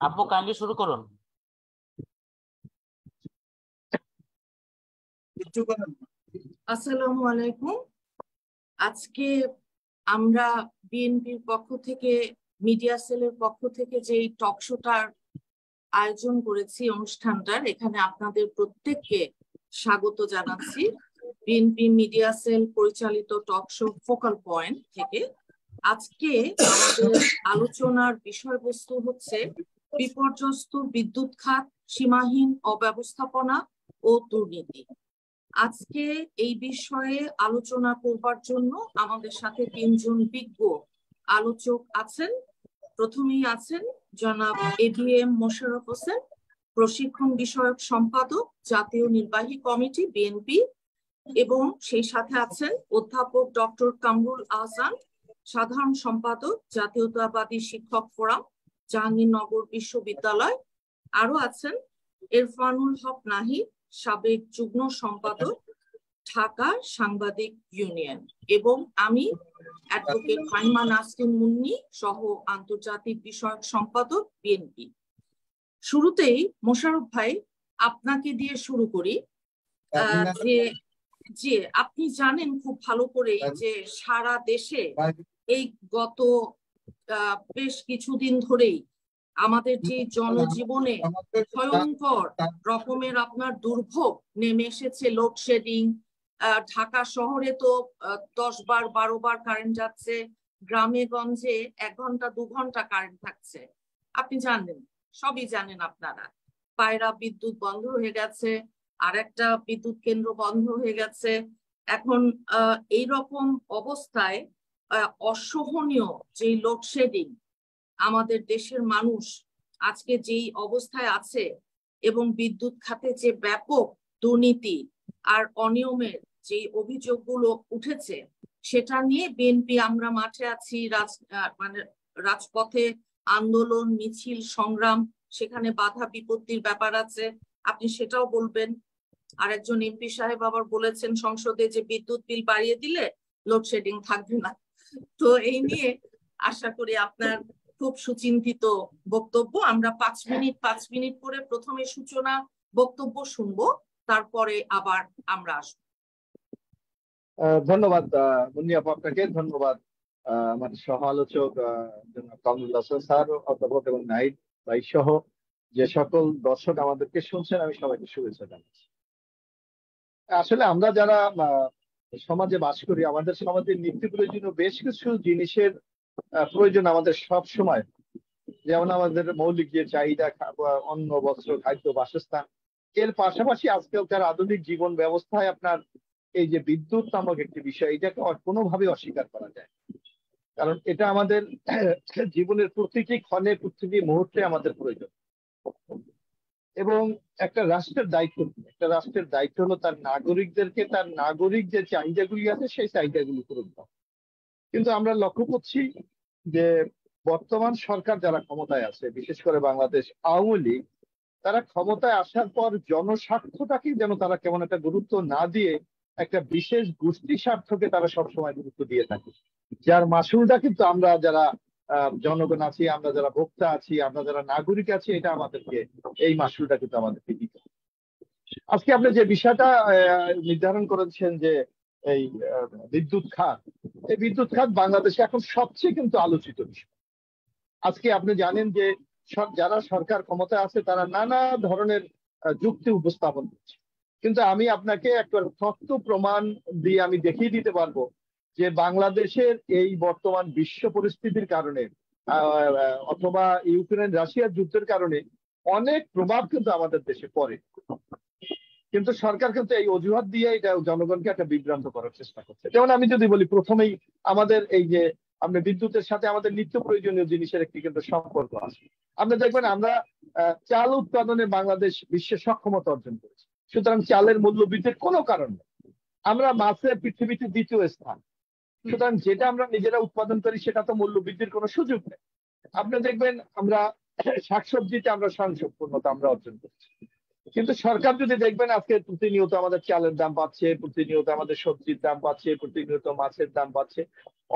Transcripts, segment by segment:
আপু কাইন্ডলি শুরু করুন। আসসালামু আলাইকুম। আজকে আমরা বিএনপির পক্ষ থেকে, মিডিয়া সেলের পক্ষ থেকে যে টক শোটার আয়োজন করেছি, অনুষ্ঠানটার, এখানে আপনাদের প্রত্যেককে স্বাগত জানাচ্ছি। বিএনপি মিডিয়া সেল পরিচালিত টক শো ফোকাল পয়েন্ট থেকে আজকে আমাদের আলোচনার বিষয়বস্তু হচ্ছে বিপর্যস্ত বিদ্যুৎ খাত, সীমাহীন অব্যবস্থাপনা ও দুর্নীতি। আজকে এই বিষয়ে আলোচনা করবার জন্য আমাদের সাথে তিনজন বিজ্ঞ আলোচক আছেন। প্রথমেই আছেন জনাব এবিএম মোশাররফ হোসেন, প্রশিক্ষণ বিষয়ক সম্পাদক, জাতীয় নির্বাহী কমিটি, বিএনপি, এবং সেই সাথে আছেন অধ্যাপক ডক্টর কামরুল আহসান, সাধারণ সম্পাদক, জাতীয়তাবাদী শিক্ষক ফোরাম, জাহাঙ্গীরনগর বিশ্ববিদ্যালয়। আরো আছেন ইরফানুল হক নাহিদ, সাবেক যুগ্ম সম্পাদক, ঢাকা সাংবাদিক ইউনিয়ন, এবং আমি অ্যাডভোকেট ফাহিমা নাসরিন মুন্নি, সহ আন্তর্জাতিক বিষয়ক সম্পাদক, বিএনপি। শুরুতেই মোশাররফ ভাই, আপনাকে দিয়ে শুরু করি। যে আপনি জানেন খুব ভালো করেই যে সারা দেশে এই গত বেশ কিছুদিন ধরেই আমাদের যে জনজীবনে ভয়ঙ্কর রকমের আপনার দুর্ভোগ নেমে এসেছে, লোডশেডিং। ঢাকা শহরে তো 10 বার 12 বার কারেন্ট যাচ্ছে, গ্রামে গঞ্জে 1 ঘন্টা 2 ঘন্টা কারেন্ট থাকছে। আপনি জানেন, সবই জানেন আপনারা। পায়রা বিদ্যুৎ বন্ধ হয়ে গেছে, আর একটা বিদ্যুৎ কেন্দ্র বন্ধ হয়ে গেছে। এখন এই রকম অবস্থায় অসহনীয় যে লোডশেডিং, আমাদের দেশের মানুষ আজকে যেই অবস্থায় আছে, এবং বিদ্যুৎ খাতে যে ব্যাপক দুর্নীতি আর অনিয়মের যে অভিযোগগুলো উঠেছে, সেটা নিয়ে বিএনপি আমরা মাঠে আছি, রাজপথে আন্দোলন, মিছিল, সংগ্রাম, সেখানে বাধা বিপত্তির ব্যাপার আছে, আপনি সেটাও বলবেন। আরেকজন এমপি সাহেব আবার বলেছেন সংসদে যে বিদ্যুৎ বিল বাড়িয়ে দিলে লোডশেডিং থাকবে না। তো এই নিয়ে আশা করি আপনার খুব সুচিন্তিত বক্তব্য। আমরা 5 মিনিট করে প্রথমে সূচনা বক্তব্য শুনবো, তারপরে আবার আমরা আসবো। ধন্যবাদ মুন্নি আপু, আপনাকে ধন্যবাদ। আমার সহ আলোচক কামরুল হাসান স্যার, অধ্যাপক এবং নাহিদ ভাই সহ যে সকল দর্শক আমাদেরকে শুনছেন, আমি সবাইকে শুভেচ্ছা জানাচ্ছি। আসলে আমরা যারা সমাজে বাস করি, আমাদের সমাজের নিত্য প্রয়োজনীয় বেশ কিছু জিনিসের প্রয়োজন আমাদের সব সময়। যেমন আমাদের মৌলিক যে চাহিদা, অন্ন, বস্ত্র, খাদ্য, বাসস্থান, এর পাশাপাশি আজকালকার আধুনিক জীবন ব্যবস্থায় আপনার এই যে বিদ্যুৎ নামক একটি বিষয়, এটাকে কোনোভাবে অস্বীকার করা যায়, কারণ এটা আমাদের জীবনের প্রতিটি ক্ষণে, প্রতিটি মুহূর্তে আমাদের প্রয়োজন। এবং একটা রাষ্ট্রের দায়িত্ব হলো তার নাগরিকদেরকে, তার নাগরিক যে চাহিদাগুলি আছে সেই চাহিদাগুলি পূরণ করা। কিন্তু আমরা লক্ষ্য করছি যে বর্তমান সরকার যারা ক্ষমতায় আছে, বিশেষ করে বাংলাদেশ আওয়ামী লীগ, তারা ক্ষমতায় আসার পর জনস্বার্থটাকে যেন তারা কেমন একটা গুরুত্ব না দিয়ে একটা বিশেষ গোষ্ঠী স্বার্থকে তারা সবসময় গুরুত্ব দিয়ে থাকে, যার মাসুলটা কিন্তু আমরা যারা জনগণ আছি, আমরা যারা ভোক্তা আছি, আমরা যারা নাগরিক আছি, এটা আমাদেরকে, এই মাসুলটা কিন্তু আমাদেরকে দিতে হবে। আজকে আপনি যে বিষয়টা নির্ধারণ করেছেন যে এই বিদ্যুৎ খাত, এই বিদ্যুৎ খাত বাংলাদেশে এখন সবচেয়ে কিন্তু আলোচিত বিষয়। আজকে আপনি জানেন যে যারা সরকার ক্ষমতায় আছে তারা নানা ধরনের যুক্তি উপস্থাপন করছে, কিন্তু আমি আপনাকে একটা তথ্য প্রমাণ দিয়ে আমি দেখিয়ে দিতে পারবো যে বাংলাদেশের এই বর্তমান বিশ্ব পরিস্থিতির কারণে অথবা ইউক্রেন রাশিয়ার যুদ্ধের কারণে অনেক প্রভাব কিন্তু আমাদের দেশে পড়ে, কিন্তু সরকার কিন্তু এই অজুহাত দিয়ে এটা জনগণকে একটা বিভ্রান্ত করার চেষ্টা করছে। যেমন আমি যদি বলি, প্রথমেই আমাদের এই যে আপনি বিদ্যুতের সাথে আমাদের নিত্য প্রয়োজনীয় জিনিসের একটি কিন্তু সম্পর্ক আছে। আপনি দেখবেন আমরা চাল উৎপাদনে বাংলাদেশ বিশ্বের সক্ষমতা অর্জন করেছে, সুতরাং চালের মূল্য বৃদ্ধির কোনো কারণ নেই। আমরা মাছের পৃথিবীতে 2য় স্থান, সুতরাং যেটা আমরা নিজেরা উৎপাদন করি সেটা তো মূল্য বৃদ্ধির কোনো সুযোগ নেই। আপনি দেখবেন আমরা শাকসবজিতে আমরা স্বয়ংসম্পূর্ণতা আমরা অর্জন করছি। কিন্তু সরকার যদি দেখবেন আজকে প্রতিনিয়ত আমাদের চালের দাম পাচ্ছে, প্রতিনিয়ত আমাদের সবজির দাম পাচ্ছে, প্রতিনিয়ত মাছের দাম পাচ্ছে,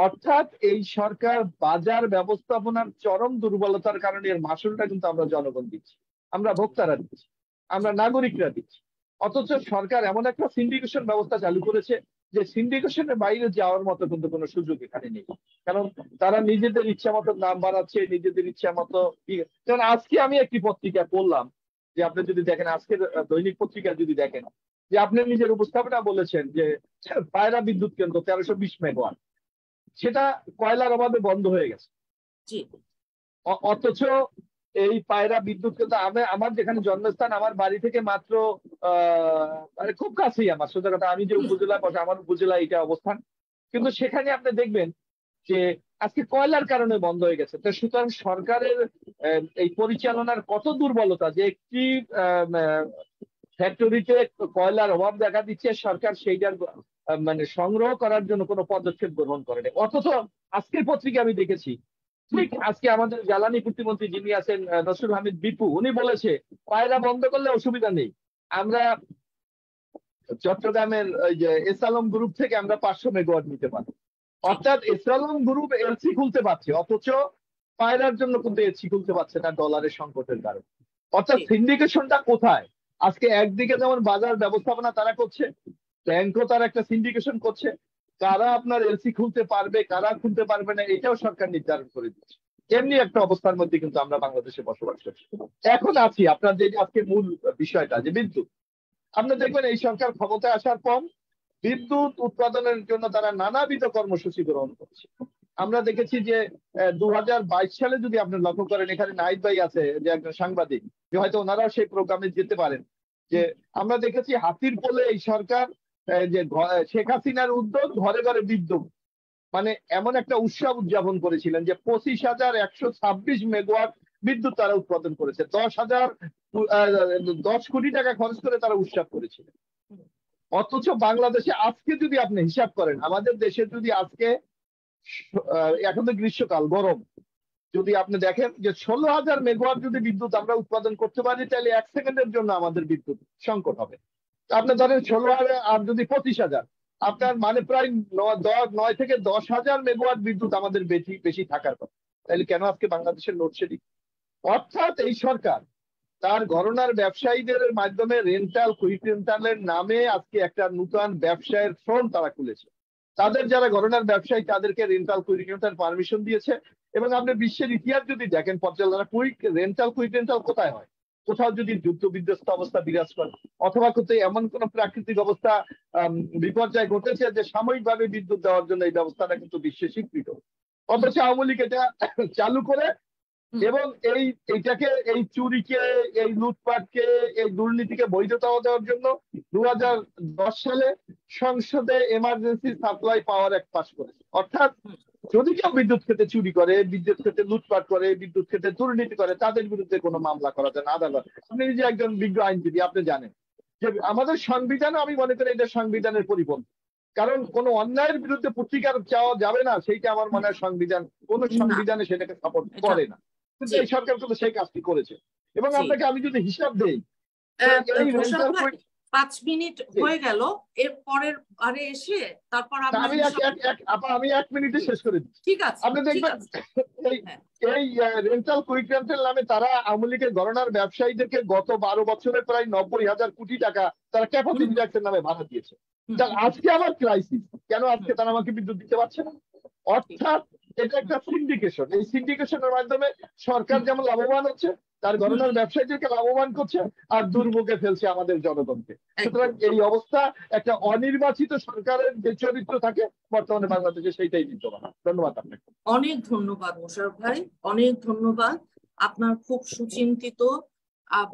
অর্থাৎ এই সরকার বাজার ব্যবস্থাপনার চরম দুর্বলতার কারণে এর মাসুলটা কিন্তু আমরা জনগণ দিচ্ছি, আমরা ভোক্তারা দিচ্ছি, আমরা নাগরিকরা দিচ্ছি। অথচ সরকার এমন একটা সিন্ডিকেশন ব্যবস্থা চালু করেছে যে সিন্ডিকেশনের বাইরে যাওয়ার মতো কিন্তু কোনো সুযোগ এখানে নেই। কারণ তারা নিজেদের ইচ্ছা মতো দাম বাড়াচ্ছে, নিজেদের ইচ্ছা মতো। যেমন আজকে আমি একটি পত্রিকা পড়লাম, যে আপনি যদি দেখেন আজকের দৈনিক পত্রিকা যদি দেখেন, যে আপনি নিজের উপস্থাপনা বলেছেন যে পায়রা বিদ্যুৎ কেন্দ্র 1320 মেগাওয়াট, সেটা কয়লার অভাবে বন্ধ হয়ে গেছে। অথচ এই পায়রা বিদ্যুৎ কেন্দ্র আমার যেখানে জন্মস্থান, আমার বাড়ি থেকে মাত্র মানে খুব কাছেই, আমার সোজা কথা, আমি যে উপজেলা বসে আমার উপজেলা এটা অবস্থান, কিন্তু সেখানে আপনি দেখবেন যে আজকে কয়লার কারণে বন্ধ হয়ে গেছে। তো সুতরাং সরকারের এই পরিচালনার কত দুর্বলতা যে একটি ফ্যাক্টরিতে কয়লার অভাব দেখা দিচ্ছে, সরকার সেইটার মানে সংগ্রহ করার জন্য কোনো পদক্ষেপ গ্রহণ করেনি। অথচ আজকের পত্রিকা আমি দেখেছি, ঠিক আজকে আমাদের জ্বালানি প্রতিমন্ত্রী যিনি আছেন নসরুল হামিদ বিপু, উনি বলেছে পায়রা বন্ধ করলে অসুবিধা নেই, আমরা চট্টগ্রামের ওই যে এস আলম গ্রুপ থেকে আমরা 500 মেগাওয়াট নিতে পারি। অর্থাৎ এস আলম গ্রুপ এলসি খুলতে পারছে, অথচ পায়রার জন্য কিন্তু এলসি খুলতে পারছে না ডলারের সংকটের কারণে। অর্থাৎ সিন্ডিকেশনটা কোথায়? আজকে একদিকে যেমন বাজার ব্যবস্থাপনা তারা করছে, ব্যাংকও তারা একটা সিন্ডিকেশন করছে, কারা আপনার এলসি খুলতে পারবে কারা খুলতে পারবে না এটাও সরকার নির্ধারণ করে দিচ্ছে। এমনি একটা অবস্থার মধ্যে কিন্তু আমরা বাংলাদেশে বসবাস করছি। এখন আছি আপনার যে আজকে মূল বিষয়টা যে বিদ্যুৎ, আপনি দেখবেন এই সরকার ক্ষমতায় আসার পর বিদ্যুৎ উৎপাদনের জন্য তারা নানাবিধ কর্মসূচি গ্রহণ করছে। আমরা দেখেছি যে 2022 সালে যদি আপনি লক্ষ্য করেন, এখানে নাহিদ ভাই আছে যে একজন সাংবাদিক, যে হয়তো ওনারাও সেই প্রোগ্রামে যেতে পারেন, যে আমরা দেখেছি হাতির পোলে এই সরকার যে শেখ হাসিনার উদ্যোগ ঘরে ঘরে বিদ্যুৎ, মানে এমন একটা উৎসব উদযাপন করেছিলেন যে 25,126 মেগাওয়াট বিদ্যুৎ তারা উৎপাদন করেছে, 10 কোটি টাকা খরচ করে তারা উৎসব করেছিলেন। অথচ বাংলাদেশে আজকে যদি আপনি হিসাব করেন, আমাদের দেশে যদি আজকে এখন তো গ্রীষ্মকাল গরম, যদি আপনি দেখেন যে 16,000 মেগাওয়াট যদি বিদ্যুৎ আমরা উৎপাদন করতে পারি, তাহলে 1 সেকেন্ডের জন্য আমাদের বিদ্যুৎ সংকট হবে। আপনি ধরেন 16,000 আর যদি 25,000, আপনার মানে প্রায় 9 থেকে 10,000 মেগাওয়াট বিদ্যুৎ আমাদের বেশি থাকার কথা। তাহলে কেন আজকে বাংলাদেশের লোডশেডিং? অর্থাৎ এই সরকার তার ঘরানার ব্যবসায়ীদের মাধ্যমে রেন্টাল কুইক রেন্টালের নামে আজকে একটা নতুন ব্যবসায়ের ফ্রন্ট তারা খুলেছে। তাদের যারা ঘরানার ব্যবসায়ী তাদেরকে রেন্টাল কুইক রেন্টাল পারমিশন দিয়েছে। এবং আপনি বিশ্বের ইতিহাস যদি দেখেন পর্যালোচনা, কুইক রেন্টাল কোথায় হয়? কোথাও যদি যুদ্ধ বিধ্বস্ত অবস্থা বিরাজ করে, অথবা কোথাও এমন কোন প্রাকৃতিক অবস্থা বিপর্যয় ঘটেছে যে সাময়িকভাবে বিদ্যুৎ দেওয়ার জন্য এই ব্যবস্থাটা কিন্তু বিশ্বে স্বীকৃত। অথচ আওয়ামী লীগ এটা চালু করে এবং এইটাকে এই চুরিকে, এই লুটপাটকে, এই দুর্নীতিকে বৈধতা দেওয়ার জন্য 2010 সালে সংসদে এমার্জেন্সি সাপ্লাই পাওয়ার অ্যাক্ট পাস করেছে। অর্থাৎ যদি কেউ বিদ্যুৎ ক্ষেত্রে চুরি করে, বিদ্যুৎ ক্ষেত্রে লুটপাট করে, বিদ্যুৎ ক্ষেত্রে দুর্নীতি করে, তাদের বিরুদ্ধে কোনো মামলা করা যায় না আদালত। আপনি নিজে একজন বিজ্ঞ আইনজীবী, আপনি জানেন যে আমাদের সংবিধানও আমি মনে করি এটা সংবিধানের পরিপন্থী। কারণ কোন অন্যায়ের বিরুদ্ধে প্রতিকার চাওয়া যাবে না, সেইটা আমার মনে হয় সংবিধান, কোন সংবিধানে সেটাকে সাপোর্ট করে না। কিন্তু এই সরকার কিন্তু সেই কাজটি করেছে। এবং আপনাকে আমি যদি হিসাব দেই, 5 মিনিট হয়ে গেল, এর পরের আরে এসে তারপর আমি 1 মিনিটে শেষ করে দিচ্ছি। ঠিক আছে, আপনি দেখবেন এই রেন্টাল কুইক রেন্টাল নামে তারা আওয়ামী লীগের ঘরানার ব্যবসায়ীদেরকে গত 12 বছরে প্রায় 90,000 কোটি টাকা তারা ক্যাপাসিটি ট্যাক্সের নামে ভাড়া দিয়েছে। আজকে আবার ক্রাইসিস, কেন আজকে তারা আমাকে বিদ্যুৎ দিতে পারছে না? অর্থাৎ এটা একটা সিন্ডিকেশন। এই সিন্ডিকেশনের মাধ্যমে সরকার যেমন লাভবান হচ্ছে, তার ঘরানার ব্যবসায়ীদেরকে লাভবান করছে, আর দুর্ভোগে ফেলছে আমাদের জনগণকে। সুতরাং এই অবস্থা একটা অনির্বাচিত সরকারের যে চরিত্র থাকে বর্তমানে বাংলাদেশে, সেইটাই বিদ্যমান। ধন্যবাদ আপনাকে। অনেক ধন্যবাদ মোশাররফ ভাই, অনেক ধন্যবাদ। আপনার খুব সুচিন্তিত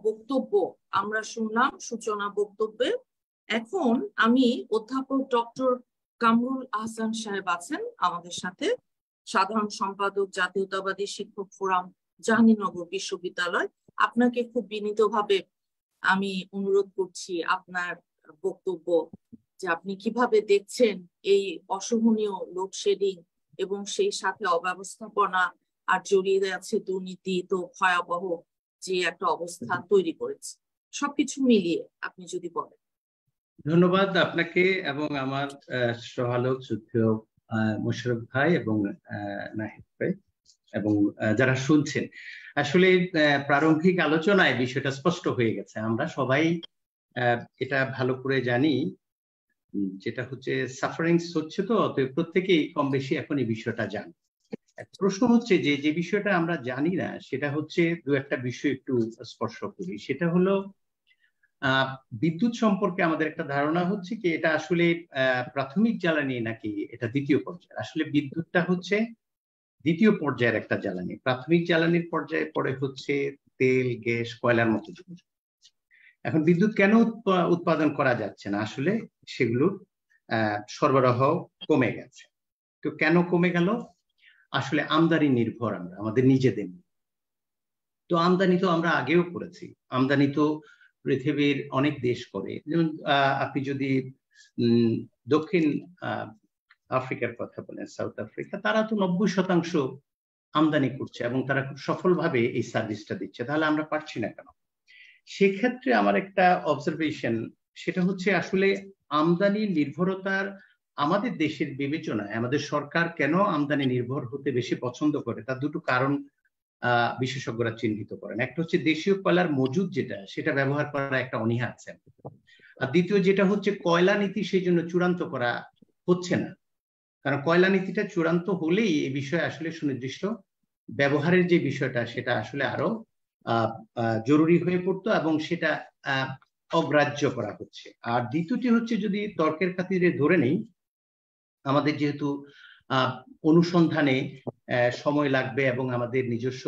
বক্তব্য আমরা শুনলাম সূচনা বক্তব্যে। এখন আমি অধ্যাপক ডক্টর কামরুল আহসান সাহেব আছেন আমাদের সাথে, সাধারণ সম্পাদক জাতীয়তাবাদী শিক্ষক ফোরাম জাহাঙ্গীরনগর বিশ্ববিদ্যালয়। আপনাকে খুব বিনীতভাবে আমি অনুরোধ করছি আপনার বক্তব্য, যে আপনি কিভাবে দেখছেন এই অসহনীয় লোডশেডিং এবং সেই সাথে অব্যবস্থাপনা আর জড়িয়ে আছে দুর্নীতি তো ভয়াবহ যে একটা অবস্থা তৈরি করেছে। সবকিছু মিলিয়ে আপনি যদি বলেন। ধন্যবাদ আপনাকে এবং আমার সহালোক শ্রদ্ধেয় মোশাররফ ভাই এবং নাহিদ ভাই এবং যারা শুনছেন। আসলে প্রারম্ভিক আলোচনায় বিষয়টা স্পষ্ট হয়ে গেছে, আমরা সবাই এটা ভালো করে জানি, যেটা হচ্ছে সাফারিংস হচ্ছে, তো প্রত্যেকেই কম বেশি এখন এই বিষয়টা জানে। প্রশ্ন হচ্ছে যে বিষয়টা আমরা জানি না সেটা হচ্ছে দু একটা বিষয় একটু স্পর্শ করি। সেটা হলো বিদ্যুৎ সম্পর্কে আমাদের একটা ধারণা হচ্ছে কি এটা আসলে প্রাথমিক জ্বালানি নাকি এটা দ্বিতীয় পর্যায়ে। আসলে বিদ্যুৎটা হচ্ছে দ্বিতীয় পর্যায়ের একটা জ্বালানি। প্রাথমিক জ্বালানির পর্যায়ে পরে হচ্ছে তেল, গ্যাস, কয়লার মতো জিনিস। এখন বিদ্যুৎ কেন উৎপাদন করা যাচ্ছে না? আসলে সেগুলোর সরবরাহ কমে গেছে। তো কেন কমে গেল? আসলে আমদানি নির্ভর আমরা আমাদের নিজেদের। তো আমদানি তো আমরা আগেও করেছি, আমদানি তো পৃথিবীর অনেক দেশ করে। যেমন আপনি যদি দক্ষিণ আফ্রিকার কথা বলেন, সাউথ আফ্রিকা, তারা তো 90% আমদানি করছে এবং তারা খুব সফলভাবে এই সার্ভিসটা দিচ্ছে। তাহলে আমরা পারছি না কেন? সেক্ষেত্রে আমার একটা অবজারভেশন, সেটা হচ্ছে আসলে আমদানি নির্ভরতার আমাদের দেশের বিবেচনায় আমাদের সরকার কেন আমদানি নির্ভর হতে বেশি পছন্দ করে, তার দুটো কারণ বিশেষজ্ঞরা চিহ্নিত করেন। একটা হচ্ছে দেশীয় কয়লার মজুদ যেটা, সেটা ব্যবহার করার একটা অনীহা আছে। আর দ্বিতীয় যেটা হচ্ছে কয়লা নীতি সেই জন্য চূড়ান্ত করা হচ্ছে না, কারণ কয়লা নীতিটা চূড়ান্ত হলেই এই বিষয়ে আসলে সুনির্দিষ্ট ব্যবহারের যে বিষয়টা সেটা আসলে আরো জরুরি হয়ে পড়তো এবং সেটা অগ্রাহ্য করা হচ্ছে। আর দ্বিতীয়টি হচ্ছে, যদি তর্কের খাতিরে ধরে নেই, আমাদের যেহেতু অনুসন্ধানে সময় লাগবে এবং আমাদের নিজস্ব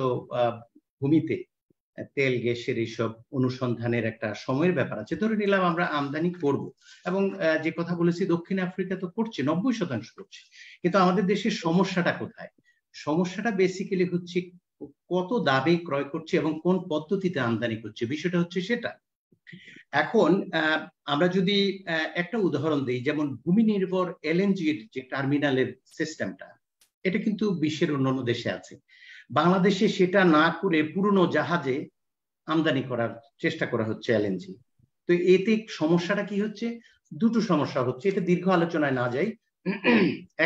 ভূমিতে তেল গ্যাসের এইসব অনুসন্ধানের একটা সময়ের ব্যাপার আছে, ধরে নিলাম আমরা আমদানি করব, এবং যে কথা বলেছি দক্ষিণ আফ্রিকা তো করছে, 90% করছে। কিন্তু আমাদের দেশের সমস্যাটা কোথায়? সমস্যাটা বেসিক্যালি হচ্ছে কত দামে ক্রয় করছে এবং কোন পদ্ধতিতে আমদানি করছে, বিষয়টা হচ্ছে সেটা। এখন আমরা যদি একটা উদাহরণ দিই, যেমন ভূমি নির্ভর এলএনজির যে টার্মিনালের সিস্টেমটা, এটা কিন্তু বিশ্বের অন্যান্য দেশে আছে। বাংলাদেশে সেটা না করে পুরনো জাহাজে আমদানি করার চেষ্টা করা হচ্ছে এলএনজি। তো এতে সমস্যাটা কি হচ্ছে? দুটো সমস্যা হচ্ছে, এটা দীর্ঘ আলোচনায় না যাই।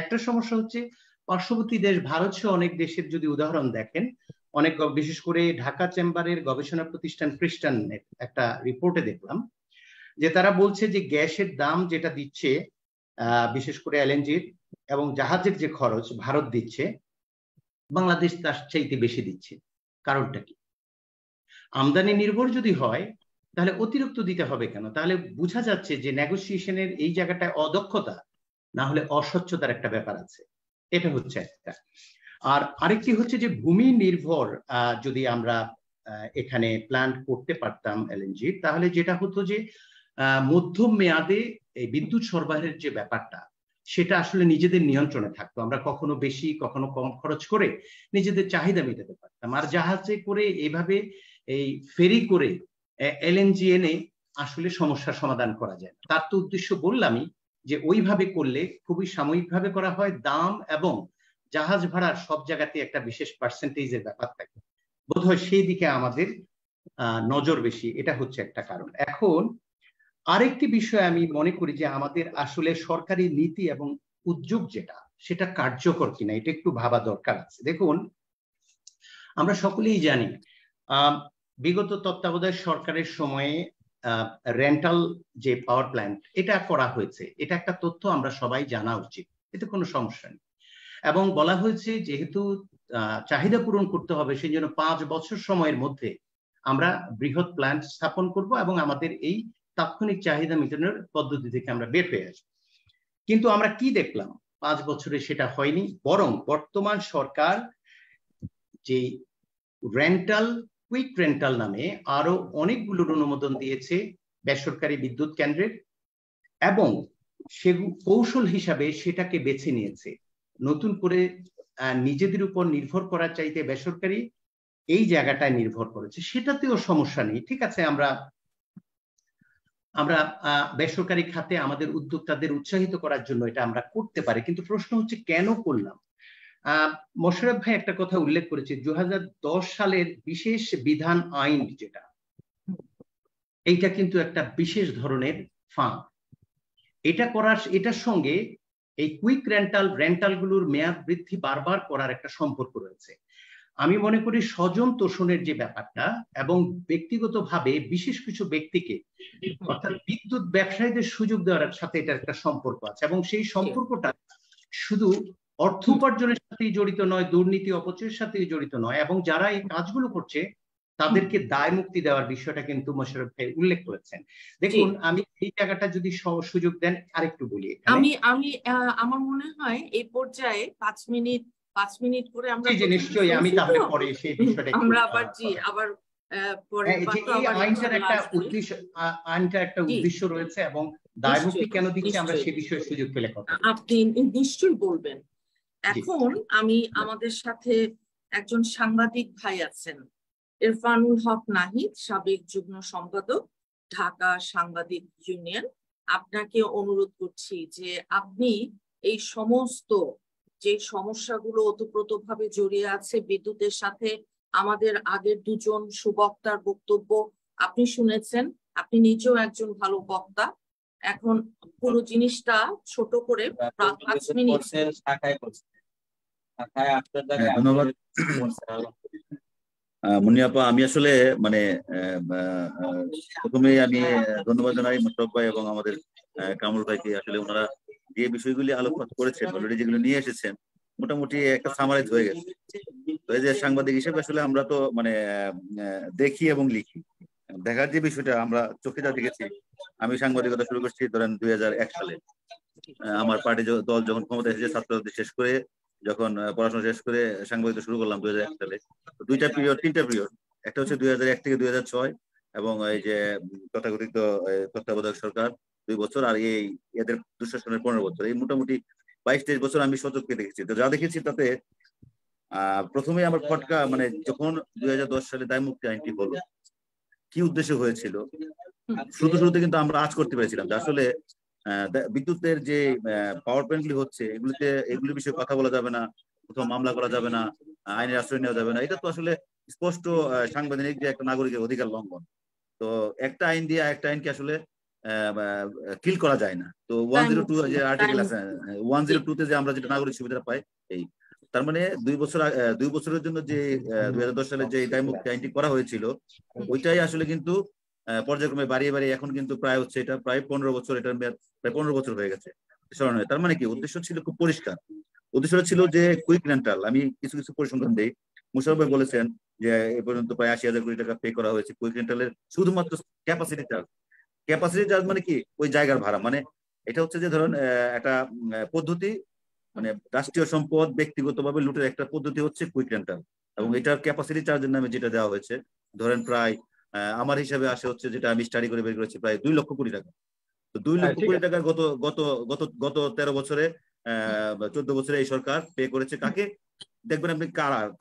একটা সমস্যা হচ্ছে পার্শ্ববর্তী দেশ ভারত সহ অনেক দেশের যদি উদাহরণ দেখেন, অনেক বিশেষ করে ঢাকা চেম্বারের গবেষণা প্রতিষ্ঠান খ্রিস্টানের একটা রিপোর্টে দেখলাম যে তারা বলছে যে গ্যাসের দাম যেটা দিচ্ছে বিশেষ করে এলএনজির এবং জাহাজের যে খরচ ভারত দিচ্ছে, বাংলাদেশ তার চাইতে বেশি দিচ্ছে। কারণটা কি? আমদানি নির্ভর যদি হয় তাহলে অতিরিক্ত দিতে হবে কেন? তাহলে বোঝা যাচ্ছে যে নেগোসিয়েশনের এই জায়গাটায় অদক্ষতা না হলে অস্বচ্ছতার একটা ব্যাপার আছে। এটা হচ্ছে একটা। আর আরেকটি হচ্ছে যে ভূমি নির্ভর যদি আমরা এখানে প্ল্যান্ট করতে পারতাম এলএনজি, তাহলে যেটা হতো যে মধ্যম মেয়াদে এই বিদ্যুৎ সরবরাহের যে ব্যাপারটা সেটা আসলে নিজেদের নিয়ন্ত্রণে থাকতো। আমরা কখনো বেশি কখনো কম খরচ করে নিজেদের চাহিদা মেটাতে পারতাম। আর জাহাজে করে এইভাবে এই ফেরি করে এলএনজি এনে আসলে সমস্যার সমাধান করা যায়। তার তো উদ্দেশ্য বললামই যে ওইভাবে করলে খুবই সাময়িকভাবে করা হয়, দাম এবং জাহাজ ভাড়ার সব জায়গাতে একটা বিশেষ পার্সেন্টেজের ব্যাপার থাকে। বোধহয় সেই দিকে আমাদের নজর বেশি, এটা হচ্ছে একটা কারণ। এখন আরেকটি বিষয় আমি মনে করি যে আমাদের আসলে সরকারি নীতি এবং উদ্যোগ যেটা সেটা কার্যকর কিনা এটা একটু ভাবা দরকার আছে। দেখুন, আমরা সকলেই জানি বিগত তত্ত্বাবধায়ক সরকারের সময়ে রেন্টাল যে পাওয়ার প্ল্যান্ট এটা করা হয়েছে, এটা একটা তথ্য আমরা সবাই জানা উচিত, এতে কোনো সমস্যা নেই। এবং বলা হয়েছে যেহেতু চাহিদা পূরণ করতে হবে সেই জন্য 5 বছর সময়ের মধ্যে আমরা বৃহৎ প্ল্যান্ট স্থাপন করব এবং আমাদের এই তাৎক্ষণিক চাহিদা মেটানোর পদ্ধতি থেকে আমরা বের হয়ে আসবো। কিন্তু আমরা কি দেখলাম? 5 বছরে সেটা হয়নি, বরং বর্তমান সরকার যে রেন্টাল, কুইক রেন্টাল নামে আরো অনেকগুলোর অনুমোদন দিয়েছে বেসরকারি বিদ্যুৎ কেন্দ্রের, এবং সে কৌশল হিসাবে সেটাকে বেছে নিয়েছে নতুন করে নিজেদের উপর নির্ভর করার চাইতে বেসরকারি এই জায়গাটায় নির্ভর করেছে। সেটাতেও সমস্যা নেই, ঠিক আছে, আমরা বেসরকারি খাতে আমাদের উদ্যোক্তাদের উৎসাহিত করার জন্য এটা আমরা করতে পারি। কিন্তু প্রশ্ন হচ্ছে কেন করলাম? মোশাররফ ভাই একটা কথা উল্লেখ করেছে, 2010 সালের বিশেষ বিধান আইন যেটা, এইটা কিন্তু একটা বিশেষ ধরনের ফান্ড। এটার সঙ্গে এই কুইক রেন্টালগুলোর মেয়াদ বৃদ্ধি বারবার করার একটা সম্পর্ক রয়েছে। আমি মনে করি স্বজন তোষণের যে ব্যাপারটা এবং ব্যক্তিগতভাবে বিশেষ কিছু ব্যক্তিকে অর্থাৎ বিদ্যুৎ ব্যবসায়ীদের সুযোগ দেওয়ার সাথে এটার একটা সম্পর্ক আছে, এবং সেই সম্পর্কটা শুধু অর্থ উপার্জনের সাথেই জড়িত নয়, দুর্নীতি অপচয়ের সাথেই জড়িত নয়, এবং যারা এই কাজগুলো করছে তাদেরকে দায় মুক্তি দেওয়ার বিষয়টা কিন্তু মোশাররফ ভাই উল্লেখ করেছেন। দেখুন, আমি এই জায়গাটা যদি সুযোগ দেন আরেকটু বলি। আমি আমার মনে হয় এই পর্যায়ে 5 মিনিট করে আমরা নিশ্চয়ই আমি তাহলে পরে সেই বিষয়টা আমরা আবার আইনটা একটা উদ্দেশ্য রয়েছে এবং দায় মুক্তি কেন দিচ্ছে আমরা সেই বিষয়ে সুযোগ পেলে কথা আপনি নিশ্চয়ই বলবেন। এখন আমি আমাদের সাথে একজন সাংবাদিক ভাই আছেন, ইরফানুল হক নাহিদ, সাবেক যুগ্ম সম্পাদক, ঢাকা সাংবাদিক ইউনিয়ন। আপনাকে অনুরোধ করছি যে আপনি এই সমস্ত যে সমস্যাগুলো ওতপ্রোতভাবে জড়িয়ে আছে বিদ্যুতের সাথে, আমাদের আগের দুজন সুবক্তার বক্তব্য আপনি শুনেছেন, আপনি নিজেও একজন ভালো বক্তা। এখন পুরো জিনিসটা ছোট করে 5 মিনিট। ধন্যবাদ মুনিয়াপা। আমি আসলে মানে প্রথমে আমি ধন্যবাদ জানাই মোশাররফ ভাই এবং আমাদের কামরুল ভাইকে। আসলে ওনারা যে বিষয়গুলি আলোকপাত করেছেন, অলরেডি যেগুলো নিয়ে এসেছেন, মোটামুটি একটা সামারাইজ হয়ে গেছে। তো এই যে সাংবাদিক হিসেবে আসলে আমরা তো মানে দেখি এবং লিখি, দেখার যে বিষয়টা আমরা চোখে যা দেখেছি। আমি সাংবাদিকতা শুরু করছি ধরেন 2001 সালে। আমার পার্টি দল যখন ক্ষমতা এসেছে, ছাত্রদের শেষ করে যখন পড়াশোনা শেষ করে সাংবাদিকতা শুরু করলাম 2001 সালে। তিনটা পিরিয়ড, একটা হচ্ছে 2001 থেকে 2006 এবং এই যে তথাকথিত তত্ত্বাবধায়ক সরকার 2 বছর, আর এই এদের দুঃশাসনের 15 বছর। এই মোটামুটি 22-23 বছর আমি সচক্ষে দেখেছি। তো যা দেখেছি তাতে প্রথমে আমার খটকা মানে যখন 2010 সালে দায় মুক্তি আইনটি হলো, কি উদ্দেশ্য হয়েছিল শুরুতে কিন্তু আমরা আজ করতে পেরেছিলাম যে আসলে বিদ্যুতের যে পাওয়ার প্ল্যান্ট গুলি হচ্ছে এগুলির বিষয়ে কথা বলা যাবে না, কোথাও মামলা করা যাবে না, আইনের আশ্রয় নেওয়া যাবে না। এটা তো আসলে স্পষ্ট সাংবিধানিক যে একটা নাগরিকের অধিকার লঙ্ঘন। তো একটা আইন দিয়ে একটা আইনকে আসলে কিল করা যায় না। তো 102 যে আর্টিকেল আছে, 102 তে যে আমরা যেটা নাগরিক সুবিধা পাই, এই তার মানে 2 বছরের জন্য যে 2010 সালে যে দায় মুক্তি আইনটি করা হয়েছিল, ওইটাই আসলে কিন্তু পর্যায়ক্রমে বাড়িয়ে এখন কিন্তু প্রায় হচ্ছে এটা প্রায় 15 বছর, এটার মেয়াদ প্রায় 15 বছর হয়ে গেছে। তার মানে কি উদ্দেশ্য ছিল খুব পরিষ্কার। উদ্দেশ্যটা ছিল যে কুইক রেন্টাল। আমি কিছু পরিসংখ্যান দিই। মোশাররফ ভাই বলেছেন যে এ পর্যন্ত প্রায় 80,000 কোটি টাকা পে করা হয়েছে কুইক রেন্টালের শুধুমাত্র ক্যাপাসিটি চার্জ। মানে কি ওই জায়গার ভাড়া। মানে এটা হচ্ছে যে ধরুন একটা পদ্ধতি, মানে রাষ্ট্রীয় সম্পদ ব্যক্তিগতভাবে লুটের একটা পদ্ধতি হচ্ছে কুইক রেন্টাল, এবং এটার ক্যাপাসিটি চার্জের নামে যেটা দেওয়া হয়েছে ধরেন প্রায় আমার হিসাবে আসে হচ্ছে, যেটা আমি স্টাডি করে বের করেছি, প্রায় 2 লক্ষ কোটি টাকা। তো 2 লক্ষ কোটি টাকা গত 13 বছরে 14 বছরে এই সরকার পে করেছে। কাকে দেখবেন আপনি?